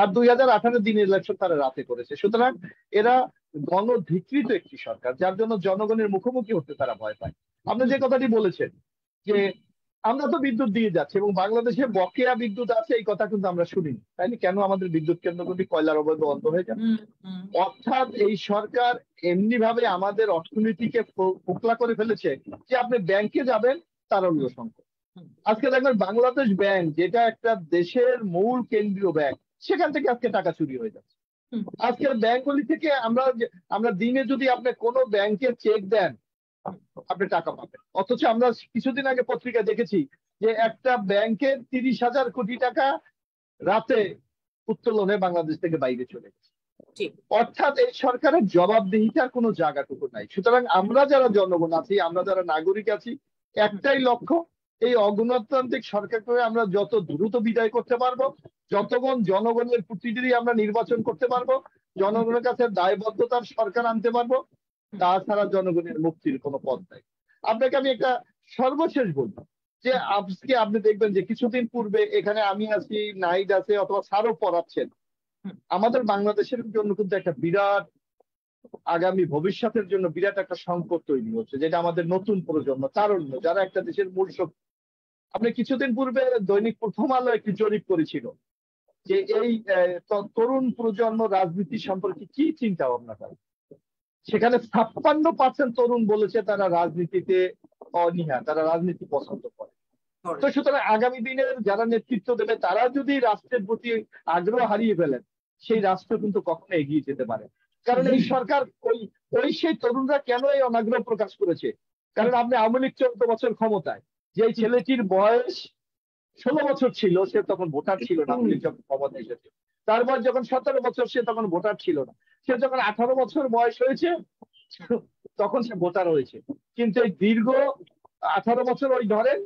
আর 2018 দিন ইলেকশন তারা রাতে করেছে। সুতরাং এরা গণধিকৃত একটি সরকার, যার জন্য জনগণের মুখোমুখি হতে তারা ভয় পায়। আপনি যে কথাটি বলেছেন যে আমরা তো বিদ্যুৎ দিয়ে যাচ্ছি এবং বাংলাদেশে বকেয়া বিদ্যুৎ আছে, এই কথা কিন্তু আমরা শুনিনি, তাই না? কেন আমাদের বিদ্যুৎ কেন্দ্রগুলি কয়লার অবৈধ বন্ধ হয়ে যাবে? অর্থাৎ এই সরকার এমনি ভাবে আমাদের অর্থনীতিকে ফোকলা করে ফেলেছে যে আপনি ব্যাংকে যাবেন তার অন্য সংকট। আজকে দেখবেন বাংলাদেশ ব্যাংক, যেটা একটা দেশের মূল কেন্দ্রীয় ব্যাংক, সেখান থেকে আজকে টাকা চুরি হয়ে যাচ্ছে। আজকের ব্যাংকগুলি থেকে আমরা দিনে যদি আপনি কোনো ব্যাংকে চেক দেন আপনি টাকা পাবেন, অথচ আমরা কিছুদিন আগে পত্রিকায় দেখেছি যে একটা ব্যাংকের 30,000 কোটি টাকা রাতে উত্তোলনে বাংলাদেশ থেকে বাইরে চলে গেছে। অর্থাৎ এই সরকারের জবাবদিহিতার কোনো জায়গাটুকু নাই। সুতরাং আমরা যারা জনগণ আছি, আমরা যারা নাগরিক আছি, একটাই লক্ষ্য, এই অগণতান্ত্রিক সরকারকে আমরা যত দ্রুত বিদায় করতে পারবো, যতক্ষণ জনগণের প্রতিনিধি আমরা নির্বাচন করতে পারবো, জনগণের কাছে দায়বদ্ধতার সরকার আনতে পারবো, তাছাড়া জনগণের মুক্তির কোনো পথ নাই। আপনাকে আমি একটা সর্বশেষ বলবো যে আজকে আপনি দেখবেন যে কিছুদিন পূর্বে এখানে আমি আছি, নাইড আছে, অথবা স্যারও পড়াচ্ছেন, আমাদের বাংলাদেশের জন্য কিন্তু একটা বিরাট আগামী ভবিষ্যতের জন্য বিরাট একটা সংকট তৈরি হচ্ছে, যেটা আমাদের নতুন প্রজন্ম, তারুণ্য, যারা একটা দেশের মূল শক্তি। আপনি কিছুদিন পূর্বে দৈনিক প্রথম আলো একটি জরিপ করেছিল যে এই তরুণ প্রজন্ম রাজনীতি সম্পর্কে কি চিন্তা ভাবনা করে। সেখানে 56% তরুণ বলেছে তারা রাজনীতিতে অনীহা, তারা রাজনীতি পছন্দ করে। তো সুতরাং আগামী দিনের যারা নেতৃত্ব দেবে তারা যদি রাষ্ট্রের প্রতি আগ্রহ হারিয়ে ফেলেন, সেই রাষ্ট্র কিন্তু কখনো এগিয়ে যেতে পারে। কারণ এই সরকার সেই তরুণরা কেন এই অনাগ্রহ প্রকাশ করেছে? কারণ আপনি আওয়ামী লীগ 14 বছর ক্ষমতায়, যে ছেলেটির বয়স 16 বছর ছিল সে তখন ভোটার ছিল না, আওয়ামী লীগ যখন ক্ষমতায় এসেছে। তারপর যখন 17 বছর সে তখন ভোটার ছিল না, সে যখন 18 বছর বয়স হয়েছে তখন সে ভোটার হয়েছে। কিন্তু এই দীর্ঘ 18 বছর ওই ধরেন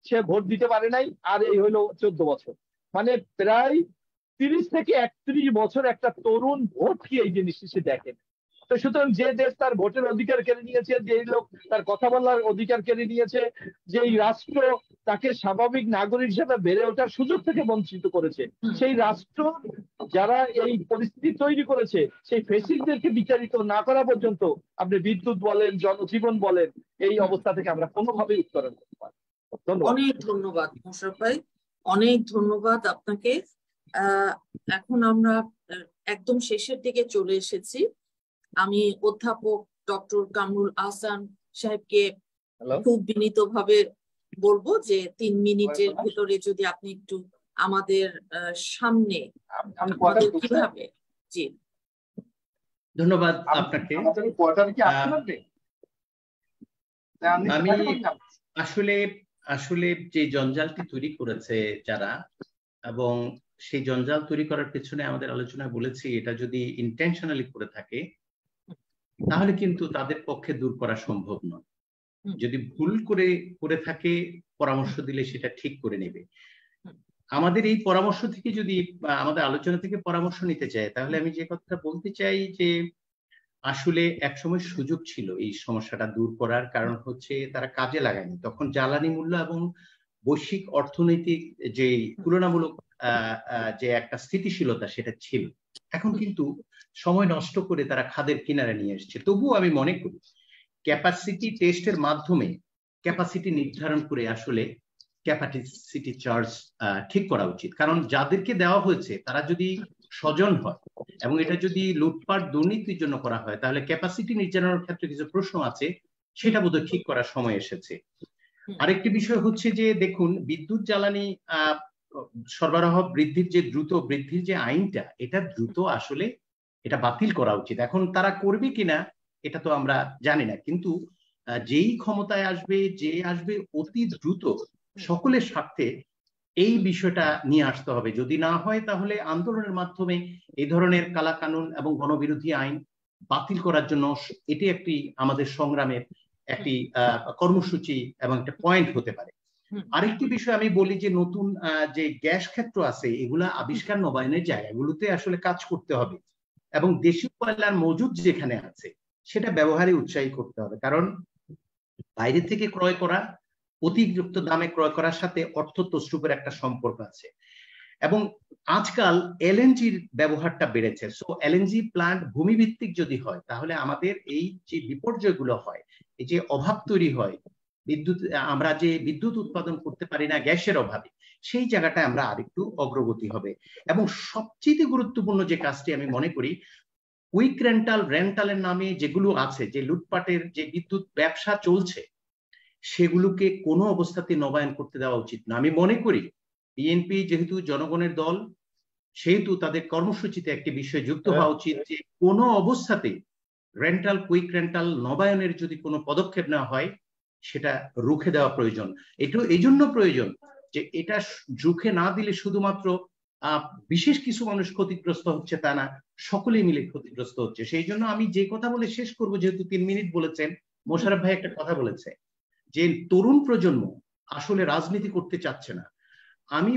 সে ভোট দিতে পারে নাই, আর এই হলো 14 বছর, মানে প্রায় 30 থেকে 31 বছর একটা তরুণ ভোট কি এই জিনিসটি সে দেখেন। তো সুতরাং যে দেশ তার ভোটের অধিকার কেড়ে নিয়েছে, যে লোক তার কথা বলার অধিকার কেড়ে নিয়েছে, যে রাষ্ট্র তাকে স্বাভাবিক নাগরিক হিসেবে বেড়ে ওঠার সুযোগ থেকে বঞ্চিত করেছে, সেই রাষ্ট্র যারা এই পরিস্থিতি তৈরি করেছে সেই ফ্যাসিস্টদেরকে বিচারিত না করা পর্যন্ত আপনি বিদ্যুৎ বলেন, জনজীবন বলেন, এই অবস্থা থেকে আমরা কোনোভাবেই উত্তরণ করতে পারি। অনেক ধন্যবাদ মোশাররফ ভাই, অনেক ধন্যবাদ আপনাকে। এখন আমরা একদম শেষের দিকে চলে এসেছি। আমি অধ্যাপক ডক্টর কামরুল আহসান সাহেবকে খুব বিনীতভাবে বলবো যে 3 মিনিটের ভিতরে যদি আপনি একটু আমাদের সামনে আমাদের কিভাবে। জি ধন্যবাদ আপনাকে। আমি আসলে আসলে যে জঞ্জালটি তৈরি করেছে যারা, এবং সেই জঞ্জাল তৈরি করার পেছনে আমাদের আলোচনায় বলেছি এটা যদি ইন্টেনশনালি করে থাকে তাহলে কিন্তু তাদের পক্ষে দূর করা সম্ভব নয়। যদি ভুল করে থাকে পরামর্শ দিলে সেটা ঠিক করে নেবে। আমাদের এই পরামর্শ থেকে যদি আমাদের আলোচনা থেকে পরামর্শ নিতে চায় তাহলে আমি যে কথাটা বলতে চাই যে আসলে একসময় সুযোগ ছিল এই সমস্যাটা দূর করার, কারণ হচ্ছে তারা কাজে লাগায়নি। তখন জ্বালানি মূল্য এবং বৈশ্বিক অর্থনৈতিক যে তুলনামূলক যে একটা স্থিতিশীলতা সেটা ছিল। এখন কিন্তু সময় নষ্ট করে তারা খাদের কিনারে নিয়ে এসছে। তবুও আমি মনে করি ক্যাপাসিটি টেস্টের মাধ্যমে ক্যাপাসিটি নির্ধারণ করে আসলে ক্যাপাসিটি চার্জ ঠিক করা উচিত। কারণ যাদেরকে দেওয়া হয়েছে তারা যদি স্বজন হয় এবং এটা যদি লুটপাট দুর্নীতির জন্য করা হয় তাহলে ক্যাপাসিটি নির্ধারণের ক্ষেত্রে কিছু প্রশ্ন আছে, সেটা বোধহয় ঠিক করার সময় এসেছে। আরেকটি বিষয় হচ্ছে যে দেখুন, বিদ্যুৎ জ্বালানি সরবরাহ বৃদ্ধির যে দ্রুত বৃদ্ধির যে আইনটা, এটা দ্রুত আসলে এটা বাতিল করা উচিত। এখন তারা করবে কিনা এটা তো আমরা জানি না, কিন্তু যেই ক্ষমতায় আসবে, যে আসবে অতি দ্রুত সকলের স্বার্থে এই বিষয়টা নিয়ে আসতে হবে। যদি না হয় তাহলে আন্দোলনের মাধ্যমে এই ধরনের কালাকানুন এবং গণবিরোধী আইন বাতিল করার জন্য এটি একটি আমাদের সংগ্রামের একটি কর্মসূচি এবং একটা পয়েন্ট হতে পারে। আরেকটি বিষয় আমি বলি যে নতুন যে গ্যাস ক্ষেত্র আছে এগুলা আবিষ্কার নবায়নের জায়গাগুলোতে আসলে কাজ করতে হবে এবং দেশীয় কয়লার মজুদ যেখানে আছে সেটা ব্যবহারে উৎসাহী করতে হবে। কারণ বাইরে থেকে ক্রয় করা, অতিরিক্ত দামে ক্রয় করার সাথে অর্থ তছরূপের একটা সম্পর্ক আছে। এবং আজকাল এলএনজির ব্যবহারটা বেড়েছে। সো এলএনজি প্লান্ট ভূমিভিত্তিক যদি হয় তাহলে আমাদের এই যে বিপর্যয়গুলো হয়, এই যে অভাব তৈরি হয় বিদ্যুৎ, আমরা যে বিদ্যুৎ উৎপাদন করতে পারি না গ্যাসের অভাবে, সেই জায়গাটায় আমরা আরেকটু অগ্রগতি হবে। এবং সবচেয়ে গুরুত্বপূর্ণ যে কাজটি আমি মনে করি, কুইক রেন্টালের নামে যেগুলো আছে, যে লুটপাটের যে বিদ্যুৎ ব্যবসা চলছে, সেগুলোকে কোনো অবস্থাতে নবায়ন করতে দেওয়া উচিত না। আমি মনে করি বিএনপি যেহেতু জনগণের দল, সেহেতু তাদের কর্মসূচিতে একটি বিষয় যুক্ত হওয়া উচিত যে কোনো অবস্থাতে কুইক রেন্টাল নবায়নের যদি কোনো পদক্ষেপ নেওয়া হয় সেটা রুখে দেওয়া প্রয়োজন। এটা এই জন্য প্রয়োজন যে এটা রুখে না দিলে শুধুমাত্র বিশেষ কিছু মানুষ ক্ষতিগ্রস্ত হচ্ছে তা না, সকলেই মিলে ক্ষতিগ্রস্ত হচ্ছে। সেই জন্য আমি যে কথা বলে শেষ করব, যেহেতু 3 মিনিট বলেছেন, মোশাররফ ভাই একটা কথা বলেছে যে তরুণ প্রজন্ম আসলে রাজনীতি করতে চাচ্ছে না। আমি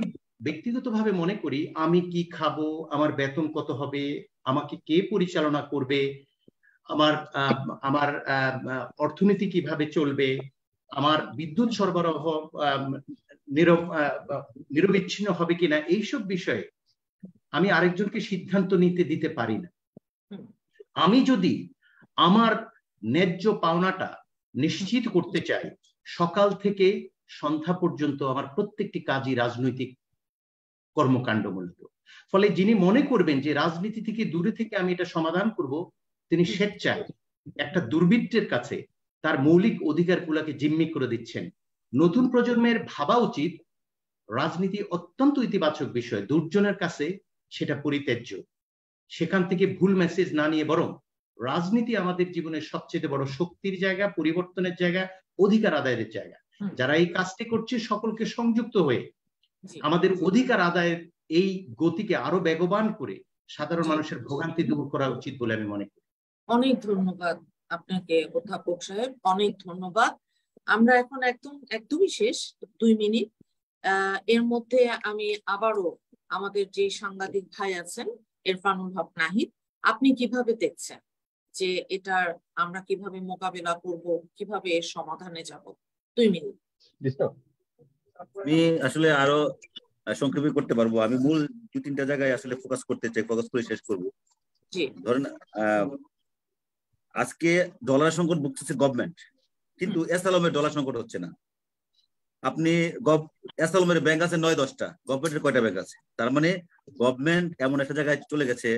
ব্যক্তিগতভাবে মনে করি আমি কি খাবো, আমার বেতন কত হবে, আমাকে কে পরিচালনা করবে, আমার অর্থনীতি কিভাবে চলবে, আমার বিদ্যুৎ সরবরাহ নিরবিচ্ছিন্ন হবে কিনা, এইসব বিষয়ে আমি আরেকজনকে সিদ্ধান্ত নিতে দিতে পারি না। আমি যদি আমার ন্যায্য পাওনাটা নিশ্চিত করতে চাই, সকাল থেকে সন্ধ্যা পর্যন্ত আমার প্রত্যেকটি কাজই রাজনৈতিক কর্মকাণ্ড মূলত। ফলে যিনি মনে করবেন যে রাজনীতি থেকে দূরে থেকে আমি এটা সমাধান করব, তিনি স্বেচ্ছায় একটা দুর্বৃত্তের কাছে তার মৌলিক অধিকারগুলোকে জিম্মি করে দিচ্ছেন। নতুন প্রজন্মের ভাবা উচিত রাজনীতি অত্যন্ত ইতিবাচক বিষয়, দুর্জনের কাছে সেটা পরিত্যাজ্য। সেখান থেকে ভুল মেসেজ না নিয়ে বরং রাজনীতি আমাদের জীবনের সবচেয়ে বড় শক্তির জায়গা, পরিবর্তনের জায়গা, অধিকার আদায়ের জায়গা। যারা এই কাজটি করছে সকলকে সংযুক্ত হয়ে আমাদের অধিকার আদায়ের এই গতিকে আরো বেগবান করে সাধারণ মানুষের ভোগান্তি দূর করা উচিত বলে আমি মনে করি। অনেক ধন্যবাদ আপনাকে অধ্যাপক সাহেব, অনেক ধন্যবাদ। আমরা এখন একদমই শেষ, 2 মিনিট। এর মধ্যে আমি আবারও আমাদের যে সাংবাদিক ভাই আছেন ইরফানুল হক নাহিদ, আপনি কিভাবে দেখছেন যে এটার আমরা কিভাবে মোকাবেলা করব, কিভাবে এর সমাধানে যাব? 2 মিনিট। আমি আসলে আরো সংক্ষেপে করতে পারবো। আমি মূল 2-3টা জায়গায় আসলে ফোকাস করতে চাই, ফোকাস করে শেষ করবো। ধরেন আজকে ডলার সংকট ভুগতেছে গভর্নমেন্ট, কিন্তু এসআলমের ডলার সংকট হচ্ছে না। আপনি এসআলমের ব্যাংক আছে 9-10টা, গভর্নমেন্টের কয়টা ব্যাংক আছে? তার মানে গভর্নমেন্ট এমন একটা জায়গায় চলে গেছে,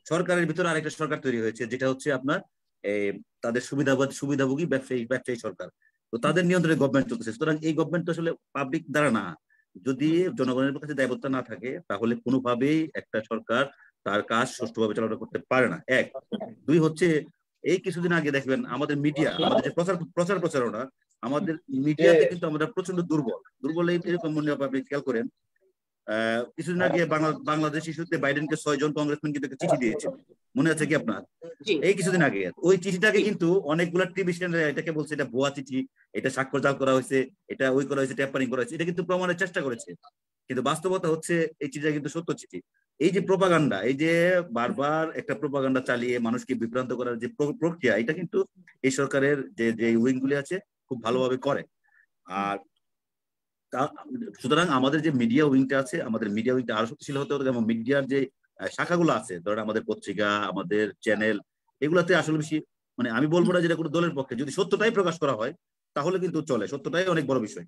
সরকারের ভিতরে আরেকটা সরকার তৈরি হয়েছে, যেটা হচ্ছে আপনার তাদের সুবিধাভোগী ব্যবসায়ী সরকার। তো তাদের নিয়ন্ত্রণে গভর্নমেন্ট চলতেছে। সুতরাং এই গভর্নমেন্ট তো আসলে পাবলিক দ্বারা না, যদি জনগণের কাছে দায়বদ্ধতা না থাকে তাহলে কোনোভাবেই একটা সরকার তার কাজ সুষ্ঠুভাবে চালনা করতে পারে না। এক, দুই হচ্ছে এই কিছুদিন আগে দেখবেন আমাদের মিডিয়া, আমাদের যে প্রচারণা, আমাদের মিডিয়াতে কিন্তু আমরা প্রচন্ড দুর্বল এরকম মনে হবে। আপনি খেয়াল করেন কিছুদিন আগে বাংলাদেশ ইস্যুতে বাইডেনকে 6 জন কংগ্রেসম্যান কিন্তু একটা চিঠি দিয়েছে, মনে আছে কি আপনার? এই কিছুদিন আগে ওই চিঠিটাকে কিন্তু অনেকগুলা টিভি চ্যানেলে এটাকে বলছে এটা ভুয়া চিঠি, এটা স্বাক্ষর জাল করা হয়েছে, এটা ওই করা হয়েছে, ট্যাম্পারিং করা হয়েছে, এটা কিন্তু প্রমাণের চেষ্টা করেছে। কিন্তু বাস্তবতা হচ্ছে এই চিঠিটা কিন্তু সত্য চিঠি। এই যে প্রপাগান্ডা, এই যে বারবার একটা প্রপাগান্ডা চালিয়ে মানুষকে বিভ্রান্ত করার যে প্রক্রিয়া, এটা কিন্তু এই সরকারের যে উইং গুলি আছে খুব ভালোভাবে করে। আর সুতরাং আমাদের যে মিডিয়া উইংটা আছে, আমাদের মিডিয়া উইংটা আরো শক্তিশালী হতে হবে। এবং মিডিয়ার যে শাখাগুলো আছে, ধরেন আমাদের পত্রিকা, আমাদের চ্যানেল, এগুলাতে আসলে বেশি মানে আমি বলবো না যেটা কোনো দলের পক্ষে, যদি সত্যটাই প্রকাশ করা হয় তাহলে কিন্তু চলে, সত্যটাই অনেক বড় বিষয়।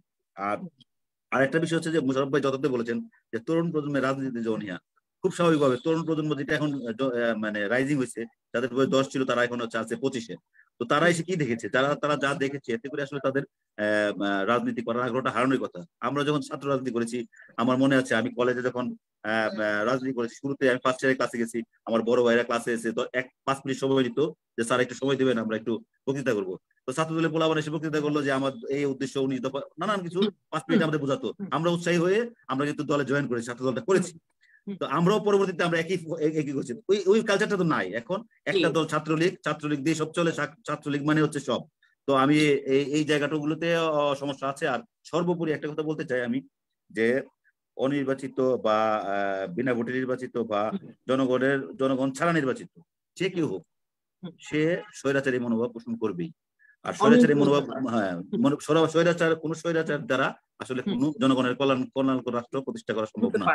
আর একটা বিষয় হচ্ছে যে মুশারফ ভাই যথার্থ বলেছেন যে তরুণ প্রজন্মের রাজনীতি যে অনীহা, খুব স্বাভাবিকভাবে তরুণ প্রজন্ম যেটা এখন মানে রাইজিং হয়েছে, যাদের বয়স 10 ছিল তারা এখন হচ্ছে 25-এ। তো তারা এসে কি দেখেছে, তারা যা দেখেছে এতে করে আসলে তাদের রাজনীতি করার আগ্রহটা হারানোর কথা। আমরা যখন ছাত্র রাজনীতি করেছি, আমার মনে আছে আমি কলেজে যখন রাজনীতি করেছি, শুরুতে আমি ফার্স্ট ইয়ারে ক্লাসে গেছি, আমার বড় ভাইরা ক্লাসে এসে তো 5 মিনিট সময় দিত যে স্যার একটু সময় দেবেন, আমরা একটু বক্তৃতা করবো। তো ছাত্রদলের পোলাপান এসে বক্তৃতা করলো যে আমার এই উদ্দেশ্য 19 দফা নানান কিছু 5 মিনিট আমাদের বোঝাতো। আমরা উৎসাহী হয়ে আমরা কিন্তু দলে জয়েন করেছি, ছাত্র দলটা করেছি। তো আমরাও পরবর্তীতে আমরা একই করছি। ওই কালচারটা তো নাই এখন। একটা দল ছাত্রলীগ দিয়ে সব চলে, ছাত্রলীগ মানে হচ্ছে সব। তো আমি এই জায়গাটাগুলোতে সমস্যা আছে। আর সর্বোপরি একটা কথা বলতে চাই আমি, যে অনির্বাচিত বা বিনা ভোটে নির্বাচিত বা জনগণ ছাড়া নির্বাচিত যে কেউ হোক, সে স্বৈরাচারী মনোভাব পোষণ করবেই। আর স্বৈরাচারী মনোভাব, হ্যাঁ, স্বৈরাচার দ্বারা আসলে কোন জনগণের কল্যাণকর রাষ্ট্র প্রতিষ্ঠা করা সম্ভব না।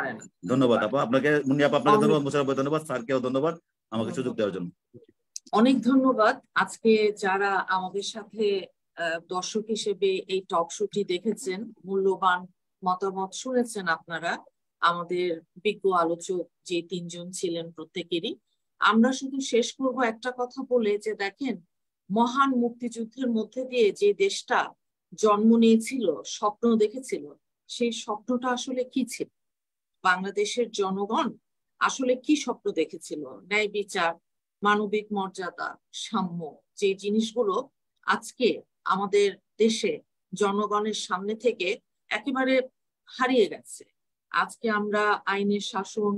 ধন্যবাদ আপা, আপনাকে মুন্নি আপা, আপনাকে ধন্যবাদ, মোশাররফ ভাই ধন্যবাদ, স্যারকেও ধন্যবাদ আমাকে সুযোগ দেওয়ার জন্য। অনেক ধন্যবাদ। আজকে যারা আমাদের সাথে দর্শক হিসেবে এই টক শোটি দেখেছেন, মূল্যবান মতামত শুনেছেন আপনারা, আমাদের বিজ্ঞ আলোচক যে 3 জন ছিলেন প্রত্যেকেরই। আমরা শুধু শেষ করব একটা কথা বলে, যে দেখেন, মহান মুক্তিযুদ্ধের মধ্যে দিয়ে যে দেশটা জন্ম নিয়েছিল, স্বপ্ন দেখেছিল, সেই স্বপ্নটা আসলে কি ছিল? বাংলাদেশের জনগণ আসলে কি স্বপ্ন দেখেছিল? ন্যায় বিচার, মানবিক মর্যাদা, সাম্য, যে জিনিসগুলো আজকে আমাদের দেশে জনগণের সামনে থেকে একেবারে হারিয়ে গেছে। আজকে আমরা আইনের শাসন,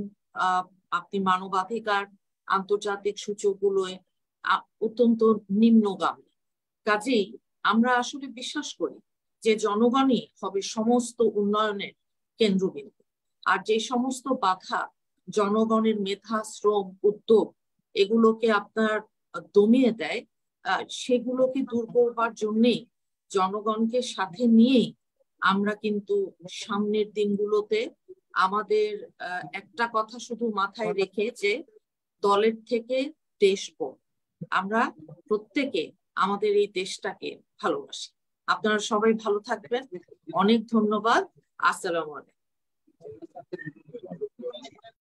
আপনি মানবাধিকার, আন্তর্জাতিক সূচকগুলোয় অত্যন্ত নিম্নগামী। কাজেই আমরা আসলে বিশ্বাস করি যে জনগণই হবে সমস্ত উন্নয়নের কেন্দ্রবিন্দু। আর যে সমস্ত বাধা জনগণের মেধা, শ্রম, উদ্যোগ এগুলোকে আপনার দমিয়ে দেয়, সেগুলোকে দূর করবার জন্যেই, জনগণকে সাথে নিয়েই আমরা কিন্তু সামনের দিনগুলোতে আমাদের একটা কথা শুধু মাথায় রেখে, যে দলের থেকে দেশ বড়। আমরা প্রত্যেকে আমাদের এই দেশটাকে ভালোবাসি। আপনারা সবাই ভালো থাকবেন। অনেক ধন্যবাদ। আসসালামু আলাইকুম।